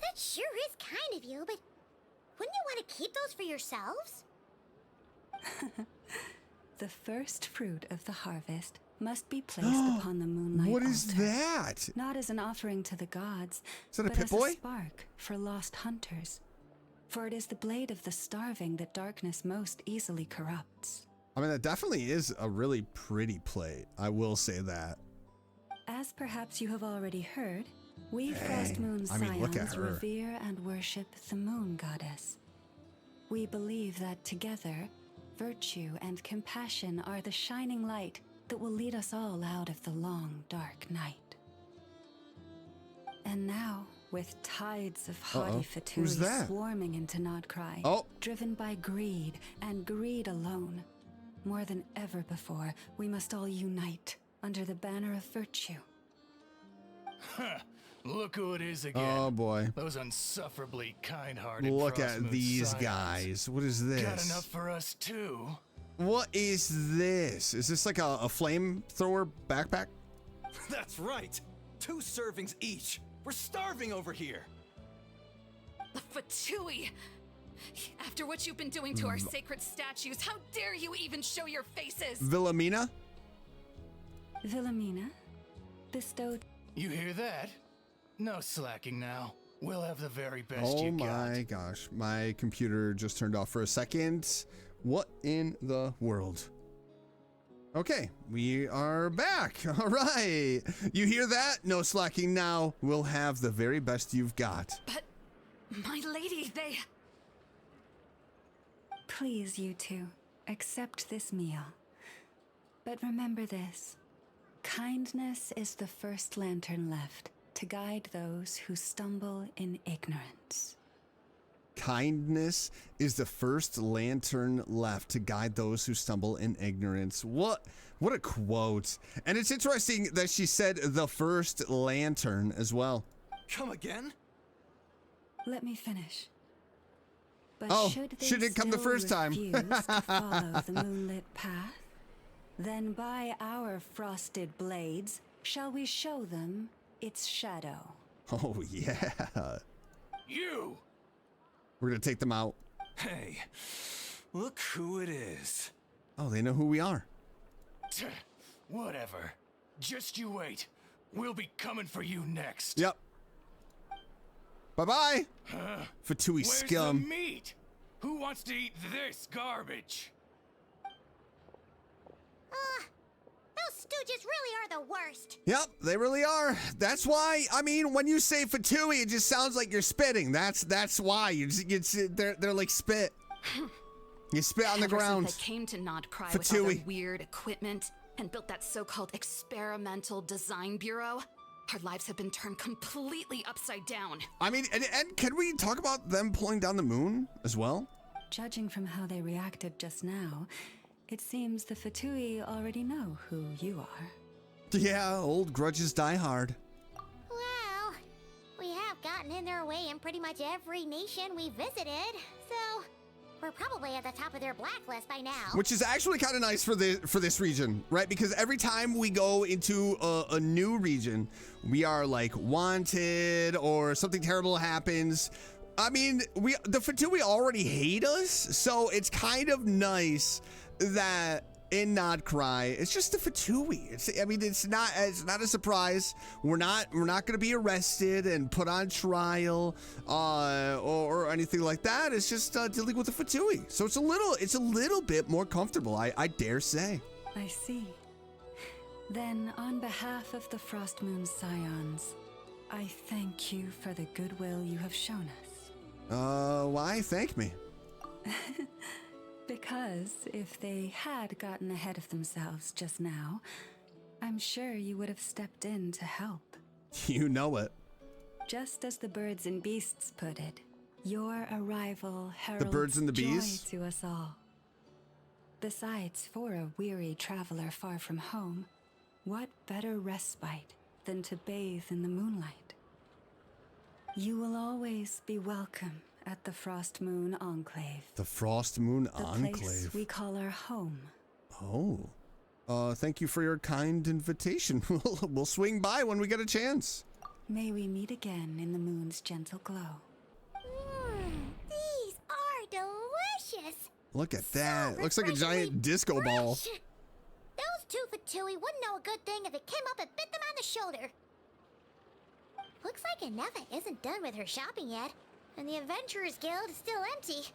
that sure is kind of you, but wouldn't you want to keep those for yourselves? The first fruit of the harvest must be placed upon the moonlight What is altar, that? not as an offering to the gods, Is that a but as Pip-Boy? a spark for lost hunters. For it is the blade of the starving that darkness most easily corrupts. I mean, that definitely is a really pretty plate. I will say that. As perhaps you have already heard, we Frostmoon look at Scions her. revere and worship the moon goddess. We believe that together, virtue and compassion are the shining light that will lead us all out of the long, dark night. And now, with tides of haughty Who's Fatui that? swarming into Nod-Krai, Oh. driven by greed and greed alone, more than ever before, we must all unite under the banner of virtue. Look who it is again. Oh boy. Those unsufferably kind-hearted Look at Frostmoon these Scions. guys. What is this? Got enough for us too. What is this? Is this like a flamethrower backpack? That's right. 2 servings each. We're starving over here. The Fatui! After what you've been doing to our sacred statues, how dare you even show your faces? Wilhelmina? Wilhelmina bestowed. You hear that? No slacking now. We'll have the very best Oh you got. my gosh. My computer just turned off for a second. What in the world? Okay, we are back. All right. You hear that? No slacking now. We'll have the very best you've got. But, my lady, they... Please, you two, accept this meal. But remember this. Kindness is the first lantern left to guide those who stumble in ignorance. Kindness is the first lantern left to guide those who stumble in ignorance. What a quote. And it's interesting that she said the first lantern as well. Come again? Let me finish. But Oh, should they she didn't come the still first time. refuse to follow the moonlit path, then by our frosted blades shall we show them its shadow. Oh, yeah. You! We're going to take them out. Hey, look who it is. Oh, they know who we are. Tch, whatever. Just you wait. We'll be coming for you next. Yep. Bye-bye. Fatui Where's scum. the meat? Who wants to eat this garbage? Those stooges really are the worst. Yep, they really are. That's why, I mean, when you say Fatui, it just sounds like you're spitting. That's why. They're like spit. You spit on the Ever ground. since I came to Nod-Krai with all Fatui. their weird equipment and built that so-called experimental design bureau, our lives have been turned completely upside down. I mean, and can we talk about them pulling down the moon as well? Judging from how they reacted just now, it seems the Fatui already know who you are. Yeah, old grudges die hard. Well, we have gotten in their way in pretty much every nation we visited, so we're probably at the top of their blacklist by now. Which is actually kind of nice for this region, right? Because every time we go into a new region, we are like wanted or something terrible happens. I mean, the Fatui already hate us, so it's kind of nice that in Nod-Krai, it's just the Fatui. It's not a surprise. We're not going to be arrested and put on trial or anything like that. It's just dealing with the Fatui. So it's a little bit more comfortable, I dare say. I see. Then, on behalf of the Frostmoon Scions, I thank you for the goodwill you have shown us. Why thank me? Because if they had gotten ahead of themselves just now, I'm sure you would have stepped in to help. You know it. Just as the birds and beasts put it, Your arrival heralds The birds and the bees? joy to us all. Besides, for a weary traveler far from home, what better respite than to bathe in the moonlight? You will always be welcome at the Frostmoon Enclave. The Frostmoon The Enclave. place we call our home. Oh. Thank you for your kind invitation. We'll swing by when we get a chance. May we meet again in the moon's gentle glow. These are delicious. Look at that. So Looks like a giant disco ball. fresh. Those two Fatui wouldn't know a good thing if it came up and bit them on the shoulder. Looks like Anefa isn't done with her shopping yet, and the Adventurers Guild is still empty.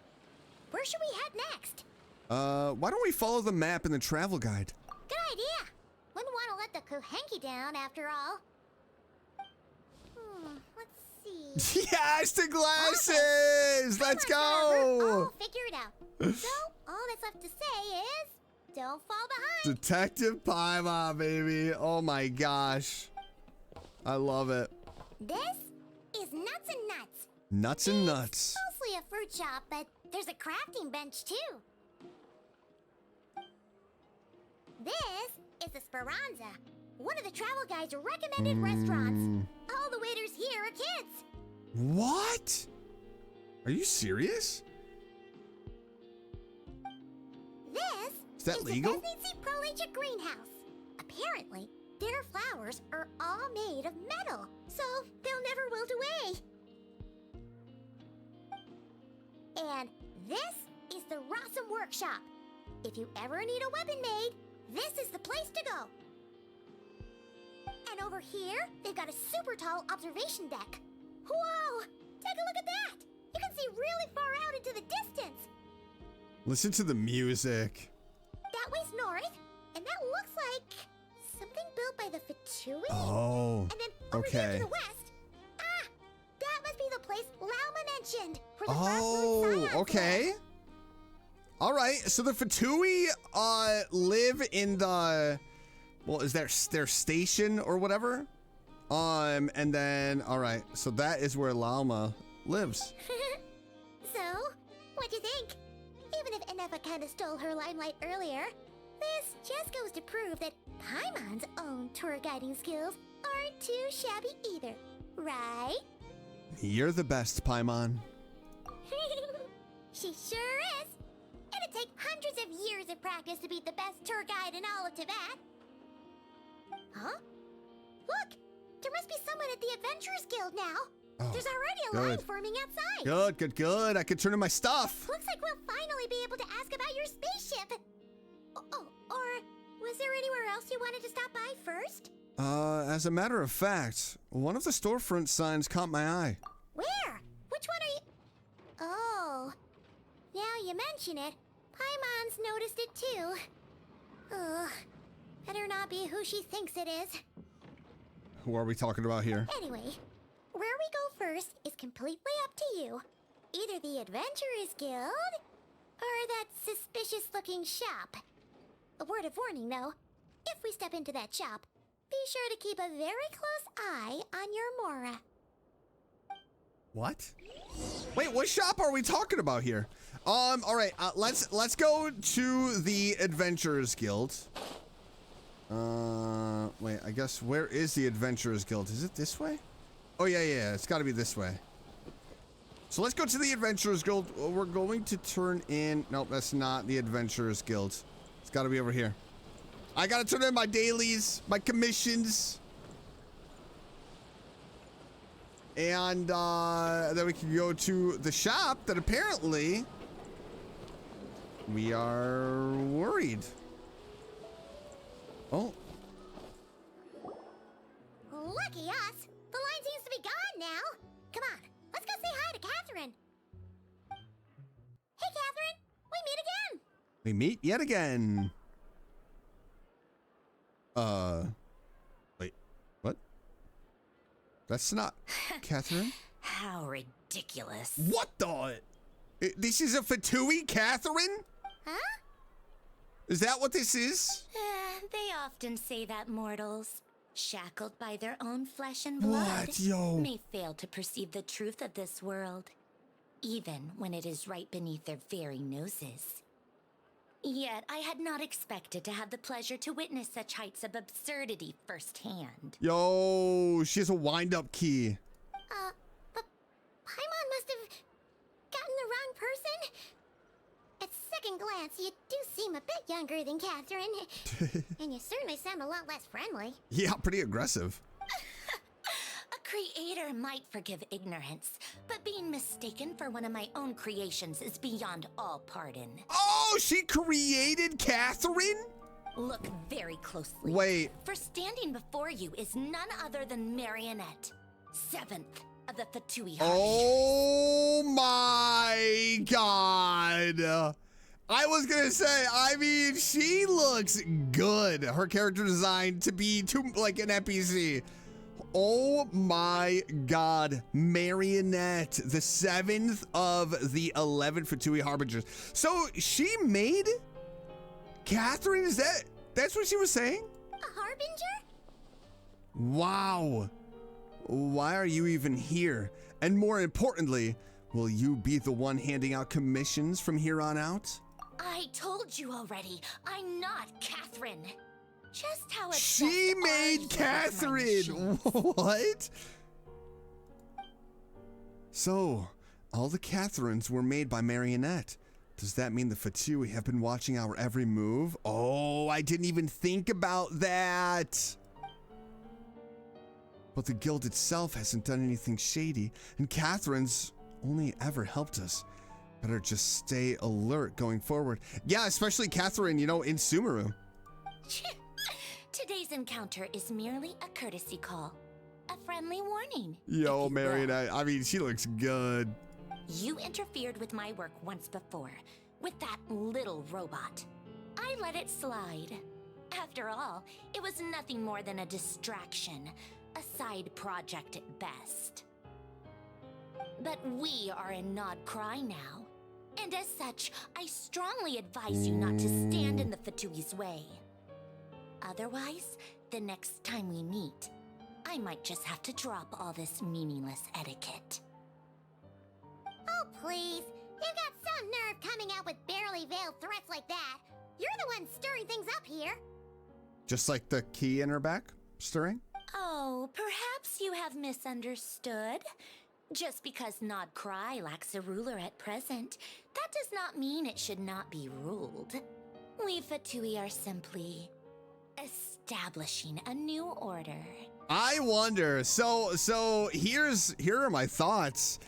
Where should we head next? Why don't we follow the map in the travel guide? Good idea. Wouldn't want to let the Kuhenki down after all. Let's see. Yes, the glasses! Let's Come on, Trevor. go! I'll figure it out. So, all that's left to say is, don't fall behind. Detective Paimon, baby. Oh my gosh. I love it. This is Nuts and Nuts. Nuts and nuts. Mostly a fruit shop, but there's a crafting bench too. This is the Speranza, one of the travel guide's recommended restaurants. All the waiters here are kids. What? Are you serious? This Is that is legal? the Vesnitsi Prolicha greenhouse. Apparently, their flowers are all made of metal, so they'll never wilt away. And this is the Rossum Workshop. If you ever need a weapon made, this is the place to go. And over here, they've got a super tall observation deck. Whoa! Take a look at that! You can see really far out into the distance. Listen to the music. That way's north, and that looks like something built by the Fatui. Oh, And then over here okay. to the west, that must be the place Lauma mentioned. For the Frostmoon Scions okay. live. All right, so the Fatui live in the, well, is their station or whatever? And then, all right, so that is where Lauma lives. So, what'd you think? Even if Anefa kind of stole her limelight earlier, this just goes to prove that Paimon's own tour guiding skills aren't too shabby either, right? You're the best, Paimon. She sure is. It'd take hundreds of years of practice to be the best tour guide in all of Tibet. Huh? Look! There must be someone at the Adventurers Guild now. Oh, There's already a line good. forming outside. Good. I can turn in my stuff. Looks like we'll finally be able to ask about your spaceship. Oh, or was there anywhere else you wanted to stop by first? As a matter of fact, one of the storefront signs caught my eye. Where? Which one are you? Oh, now you mention it, Paimon's noticed it too. Ugh, better not be who she thinks it is. Who are we talking about here? Anyway, where we go first is completely up to you. Either the Adventurers Guild, or that suspicious-looking shop. A word of warning, though. If we step into that shop, be sure to keep a very close eye on your Mora. What? Wait, what shop are we talking about here? All right, let's go to the Adventurers Guild. Wait, I guess where is the Adventurers Guild? Is it this way? Oh yeah, it's got to be this way. So let's go to the Adventurers Guild. We're going to turn in. Nope, that's not the Adventurers Guild. It's got to be over here. I got to turn in my dailies, my commissions. And then we can go to the shop that apparently we are worried. Oh. Lucky us! The line seems to be gone now. Come on, let's go say hi to Catherine. Hey, Catherine! We meet again! We meet yet again. Wait, what? That's not Catherine? How ridiculous. What the? This is a Fatui, Catherine? Huh? Is that what this is? They often say that mortals, shackled by their own flesh and blood, What? Yo. may fail to perceive the truth of this world. even when it is right beneath their very noses. Yet I had not expected to have the pleasure to witness such heights of absurdity firsthand. Yo, she has a wind-up key. But Paimon must have gotten the wrong person. At second glance, you do seem a bit younger than Catherine. And you certainly sound a lot less friendly. Yeah, pretty aggressive. A creator might forgive ignorance, but being mistaken for one of my own creations is beyond all pardon. Oh, she created Catherine? Look very closely. Wait. For standing before you is none other than Marionette, 7th of the Fatui. Oh my god. I was gonna say, I mean, she looks good. Her character design to be like an NPC. Oh my god. Marionette, the 7th of the 11 Fatui Harbingers. So she made Catherine? That's what she was saying? A harbinger? Wow. Why are you even here? And more importantly, will you be the one handing out commissions from here on out? I told you already, I'm not Catherine. Just how she made Catherine. What? So, all the Catherines were made by Marionette. Does that mean the Fatui have been watching our every move? Oh, I didn't even think about that. But the guild itself hasn't done anything shady, and Catherine's only ever helped us. Better just stay alert going forward. Yeah, especially Catherine, you know, in Sumeru. Today's encounter is merely a courtesy call. A friendly warning. Yo, Marionette, I mean, she looks good. You interfered with my work once before, with that little robot. I let it slide. After all, it was nothing more than a distraction, a side project at best. But we are in Nod-Krai now, and as such, I strongly advise you not to stand in the Fatui's way. Otherwise, the next time we meet, I might just have to drop all this meaningless etiquette. Oh, please. You've got some nerve coming out with barely veiled threats like that. You're the one stirring things up here. Just like the key in her back, stirring? Oh, perhaps you have misunderstood. Just because Nod-Krai lacks a ruler at present, that does not mean it should not be ruled. We Fatui are simply establishing a new order. I wonder, so here are my thoughts.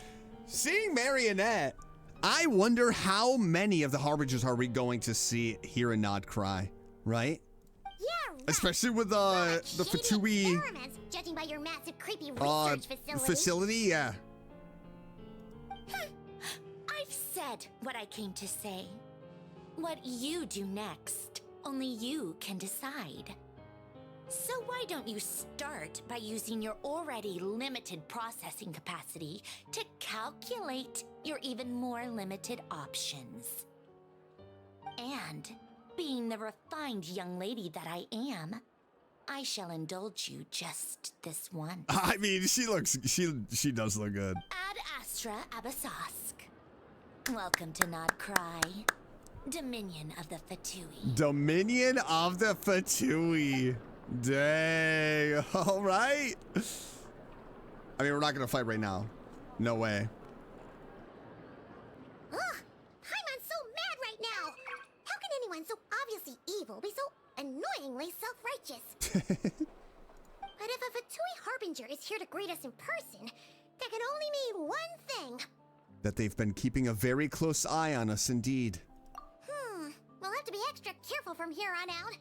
Seeing Marionette, I wonder how many of the Harbingers are we going to see here in Nod-Krai, right? Yeah, right. Especially with the Fatui judging by your massive creepy research facility, yeah. I've said what I came to say. What you do next, only you can decide. So why don't you start by using your already limited processing capacity to calculate your even more limited options? And, being the refined young lady that I am, I shall indulge you just this once. I mean, she does look good. Ad Astra Abasask. Welcome to Nod-Krai, Dominion of the Fatui. Dominion of the Fatui. Dang. All right. I mean, we're not going to fight right now. No way. Ugh, Paimon's so mad right now. How can anyone so obviously evil be so annoyingly self-righteous? But if a Fatui Harbinger is here to greet us in person, that can only mean one thing. That they've been keeping a very close eye on us indeed. We'll have to be extra careful from here on out.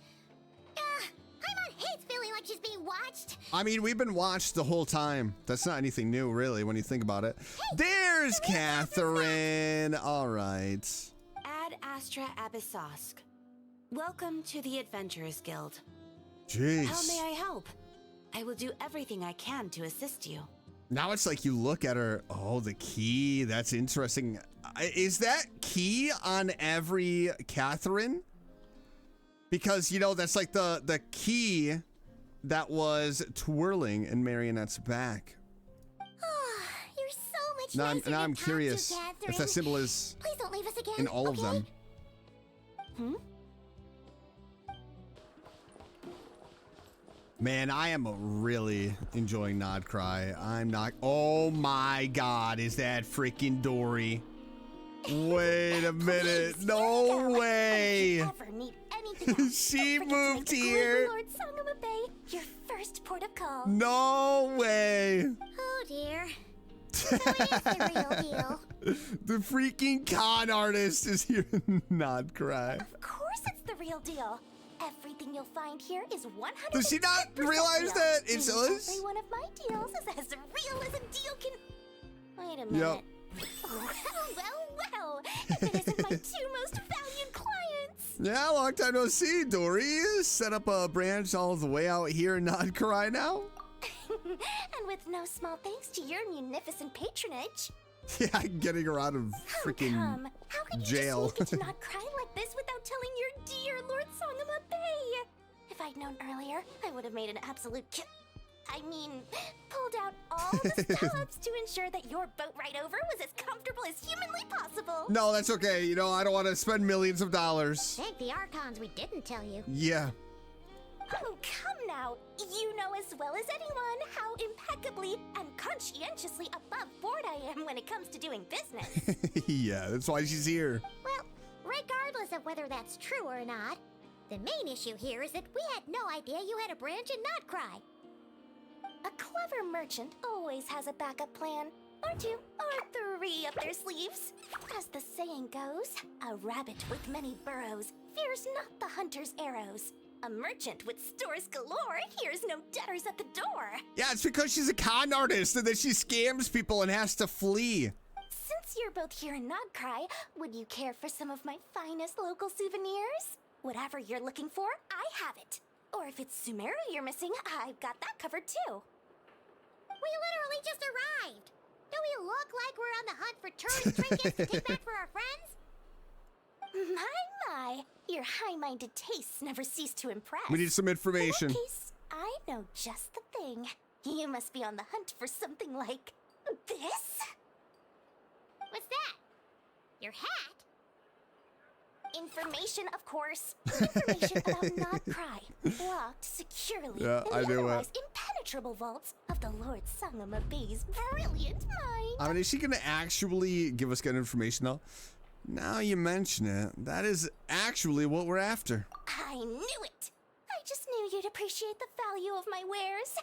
Paimon hates feeling like she's being watched. I mean, we've been watched the whole time. That's not anything new, really, when you think about it. Hey, there's Catherine. All right. Ad Astra Abyssosque. Welcome to the Adventurers Guild. Jeez. How may I help? I will do everything I can to assist you. Now it's like you look at her. Oh, the key. That's interesting. Is that key on every Catherine? Because, you know, that's like the key that was twirling in Marionette's back. You're so much Now nicer I'm to talk to, curious if Catherine. that symbol is Please don't leave us again. in all of okay? them. Hmm? Man, I am really enjoying Nod-Krai. I'm not. Oh my God, is that freaking Dory? Wait a minute. No way. Ever need anything else, She don't forget to moved make the here. Lord Songama Bay your first port of call. No way. Oh dear. So it is the real deal. The freaking con artist is here in Nod-Krai. Of course it's the real deal. Everything you'll find here is 100%. Does she not realize real. that it's Meaning us? Every one of my deals is as real as a deal can. Wait a minute. Well. If it isn't my two most valued clients. Yeah, long time no see, Dory. Set up a branch all the way out here in Nod-Krai now. And with no small thanks to your munificent patronage. Yeah, getting her out of freaking Come, how could you jail. just sneak into Nod-Krai like this without telling your dear Lord Songama Bay? If I'd known earlier, I would have made an absolute pulled out all the stops to ensure that your boat ride over was as comfortable as humanly possible. No, that's okay. You know, I don't want to spend millions of dollars. Thank the Archons we didn't tell you. Yeah. Oh, come now. You know as well as anyone how impeccably and conscientiously above board I am when it comes to doing business. Yeah, that's why she's here. Well, regardless of whether that's true or not, the main issue here is that we had no idea you had a branch in Nod-Krai. A clever merchant always has a backup plan, or two, or three up their sleeves. As the saying goes, a rabbit with many burrows fears not the hunter's arrows. A merchant with stores galore hears no debtors at the door. Yeah, it's because she's a con artist and then she scams people and has to flee. Since you're both here in Nod-Krai, would you care for some of my finest local souvenirs? Whatever you're looking for, I have it. Or if it's Sumeru you're missing, I've got that covered too. We literally just arrived. Do we look like we're on the hunt for tourist trinkets to take back for our friends? My, your high-minded tastes never cease to impress. We need some information. In that case, I know just the thing. You must be on the hunt for something like this? What's that? Your hat? Information, of course. Information about Nod-Krai, locked securely Yeah, in I the knew it. otherwise impenetrable vaults of the Lord Songama Bay's brilliant mind. I mean, is she going to actually give us good information, though? Now you mention it, that is actually what we're after. I knew it! I just knew you'd appreciate the value of my wares.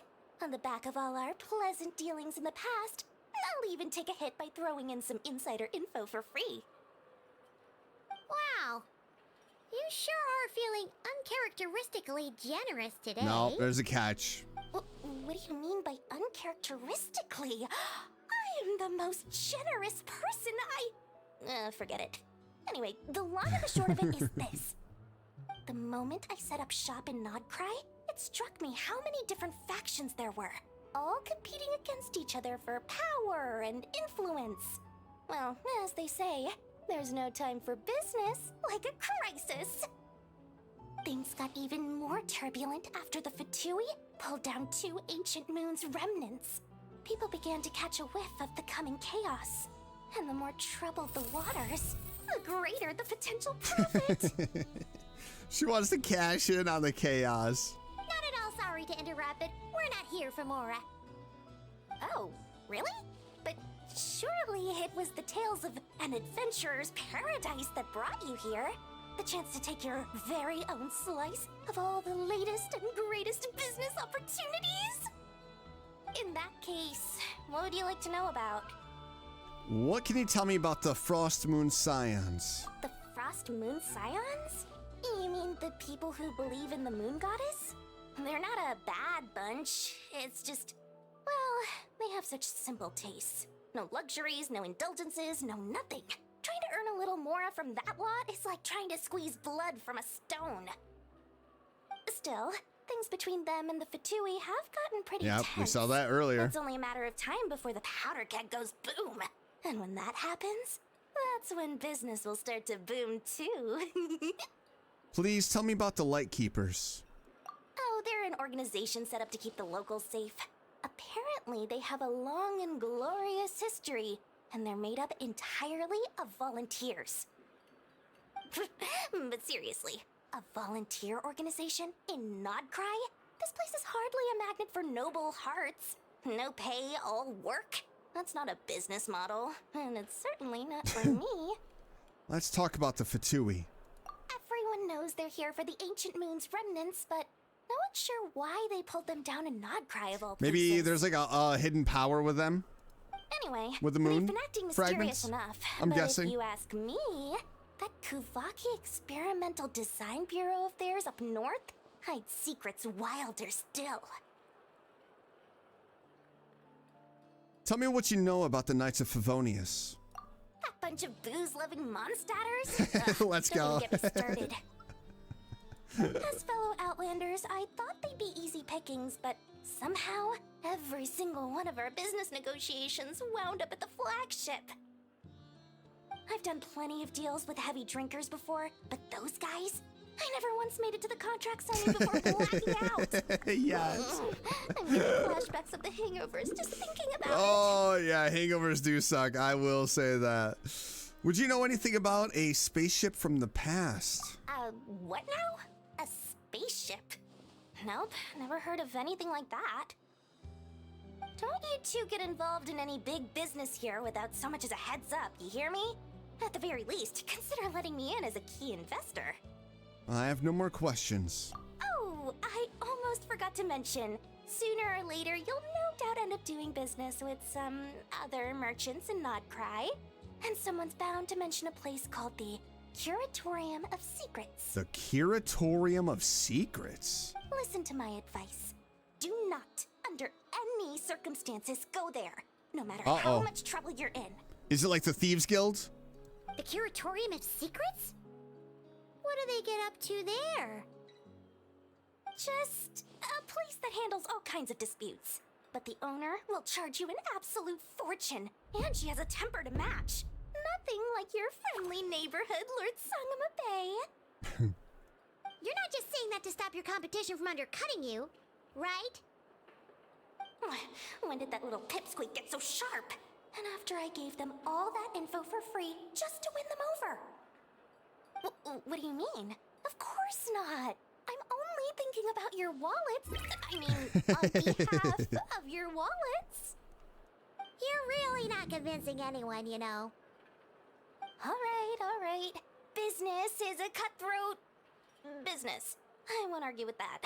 On the back of all our pleasant dealings in the past, I'll even take a hit by throwing in some insider info for free. Wow. You sure are feeling uncharacteristically generous today. No, there's a catch. What do you mean by uncharacteristically? I am the most generous person forget it. Anyway, the long and the short of it is this. The moment I set up shop in Nod-Krai, it struck me how many different factions there were, all competing against each other for power and influence. Well, as they say, there's no time for business like a crisis. Things got even more turbulent after the Fatui pulled down 2 ancient moon's remnants. People began to catch a whiff of the coming chaos. And the more troubled the waters, the greater the potential profit. She wants to cash in on the chaos. Not at all sorry to interrupt, but we're not here for Mora. Oh, really? But surely it was the tales of an adventurer's paradise that brought you here. The chance to take your very own slice of all the latest and greatest business opportunities? In that case, what would you like to know about? What can you tell me about the Frostmoon Scions? The Frostmoon Scions? You mean the people who believe in the moon goddess? They're not a bad bunch. It's just, well, they have such simple tastes. No luxuries, no indulgences, no nothing. Trying to earn a little more from that lot is like trying to squeeze blood from a stone. Still, things between them and the Fatui have gotten pretty Yep, tense. we saw that earlier. It's only a matter of time before the powder keg goes boom. And when that happens, that's when business will start to boom too. Please tell me about the Lightkeepers. Oh, they're an organization set up to keep the locals safe. Apparently, they have a long and glorious history. and they're made up entirely of volunteers. But seriously, a volunteer organization in Nod-Krai? This place is hardly a magnet for noble hearts. No pay, all work. That's not a business model, and it's certainly not for me. Let's talk about the Fatui. Everyone knows they're here for the Ancient Moon's remnants, but no one's sure why they pulled them down in Nod-Krai of all places. Maybe there's like a hidden power with them? Anyway, With the moon they've been acting mysterious fragments? enough. I'm but guessing. If you ask me, that Kuvaki Experimental Design Bureau of theirs up north hides secrets wilder still. Tell me what you know about the Knights of Favonius. That bunch of booze-loving monsters? Let's Don't go. even get me started. As fellow Outlanders, I thought they'd be easy pickings, but somehow, every single one of our business negotiations wound up at the flagship. I've done plenty of deals with heavy drinkers before, but those guys? I never once made it to the contract signing before blacking out. Yes. I'm getting flashbacks of the hangovers just thinking about it. Oh, yeah, hangovers do suck. I will say that. Would you know anything about a spaceship from the past? What now? A spaceship? Nope, never heard of anything like that. Don't you two get involved in any big business here without so much as a heads up, you hear me? At the very least, consider letting me in as a key investor. I have no more questions. Oh, I almost forgot to mention. Sooner or later, you'll no doubt end up doing business with some other merchants in Nod-Krai. And someone's bound to mention a place called the Curatorium of Secrets. The Curatorium of Secrets? Listen to my advice. Do not, under any circumstances, go there. No matter how much trouble you're in. Is it like the Thieves Guild? The Curatorium of Secrets? What do they get up to there? Just a place that handles all kinds of disputes. But the owner will charge you an absolute fortune, and she has a temper to match. Nothing like your friendly neighborhood Lord Sangama Bay. You're not just saying that to stop your competition from undercutting you, right? When did that little pipsqueak get so sharp? And after I gave them all that info for free just to win them over. What do you mean? Of course not. I'm only thinking about your wallets. I mean, on behalf of your wallets. You're really not convincing anyone, you know. All right. Business is a cutthroat business. I won't argue with that.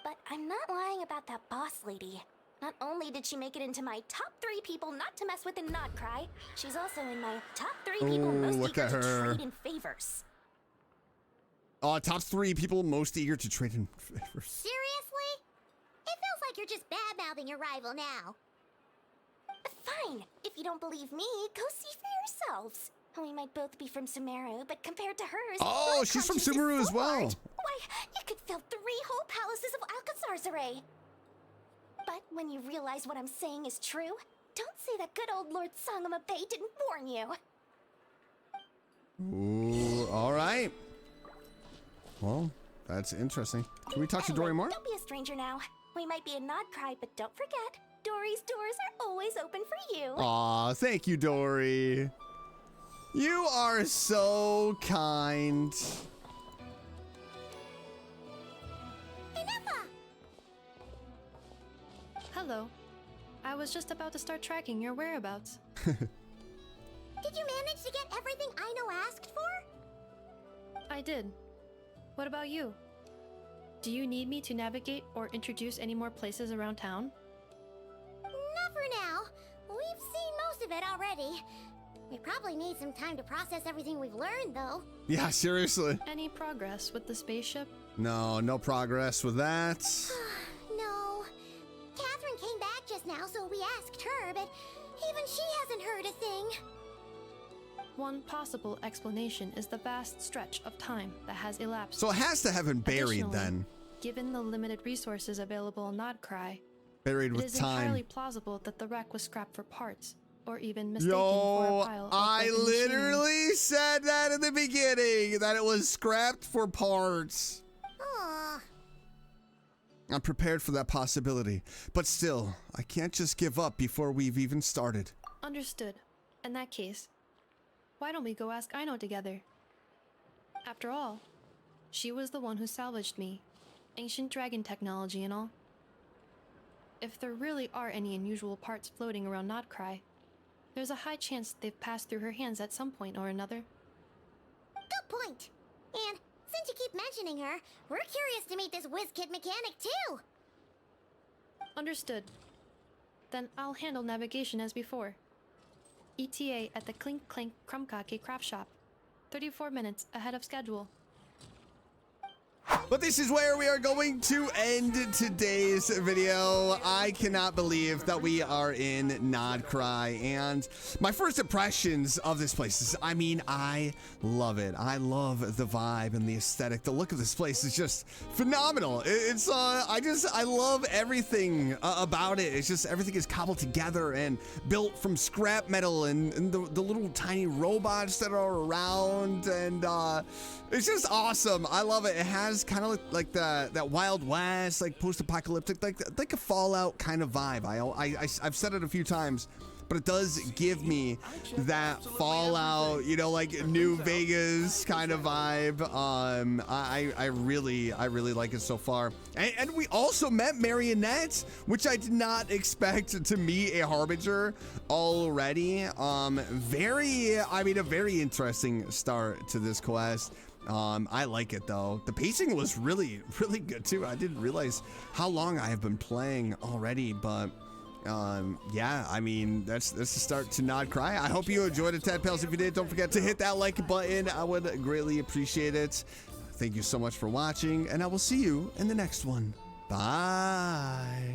But I'm not lying about that boss lady. Not only did she make it into my top 3 people not to mess with in Nod-Krai, she's also in my top 3 people most eager to trade in favors. Top 3 people most eager to trade in favors. Seriously? It feels like you're just bad-mouthing your rival now. Fine. If you don't believe me, go see for yourselves. We might both be from Sumeru, but compared to hers... Oh, she's from Sumeru as well. Why, you could fill 3 whole palaces of Alcazar's array. But when you realize what I'm saying is true, don't say that good old Lord Sangama Bay didn't warn you. Ooh, all right. Well, that's interesting. Can we talk to Dory more? Don't be a stranger now. We might be in Nod-Krai, but don't forget, Dory's doors are always open for you. Aw, thank you, Dory. You are so kind. Hello. I was just about to start tracking your whereabouts. Did you manage to get everything Aino asked for? I did. What about you? Do you need me to navigate or introduce any more places around town? Not for now. We've seen most of it already. We probably need some time to process everything we've learned, though. Yeah, seriously. Any progress with the spaceship? No progress with that. No. Catherine came back just now, so we asked her, but even she hasn't heard a thing. One possible explanation is the vast stretch of time that has elapsed. So it has to have been buried Additionally, then. Given the limited resources available in Nod-Krai, Buried with it is time. entirely plausible that the wreck was scrapped for parts, or even mistaken for a pile of I broken literally said that in the beginning, that it was scrapped for parts. Aw. I'm prepared for that possibility, but still, I can't just give up before we've even started. Understood. In that case, why don't we go ask Aino together? After all, she was the one who salvaged me. Ancient dragon technology and all. If there really are any unusual parts floating around Nod-Krai, there's a high chance they've passed through her hands at some point or another. Good point. And since you keep mentioning her, we're curious to meet this whiz-kid mechanic too. Understood. Then I'll handle navigation as before. ETA at the Clink Clank Krumkake craft shop. 34 minutes ahead of schedule. But this is where we are going to end today's video. I cannot believe that we are in Nod-Krai, and my first impressions of this place is, I mean, I love it. I love the vibe and the aesthetic. The look of this place is just phenomenal. I love everything about it. It's just everything is cobbled together and built from scrap metal, and the little tiny robots that are around, and it's just awesome. I love it. It has kind of like that Wild West, like post-apocalyptic, like a Fallout kind of vibe. I've said it a few times, but it does give me that Fallout, you know, like New Vegas kind of vibe. I really like it so far. And we also met Marionette, which I did not expect to meet a Harbinger already. A very interesting start to this quest. I like it though. The pacing was really good too. I didn't realize how long I have been playing already, but yeah, I mean, that's the start to Nod-Krai. I hope you enjoyed it, Tadpales. If you did, don't forget to hit that like button. I would greatly appreciate it. Thank you so much for watching, and I will see you in the next one. Bye.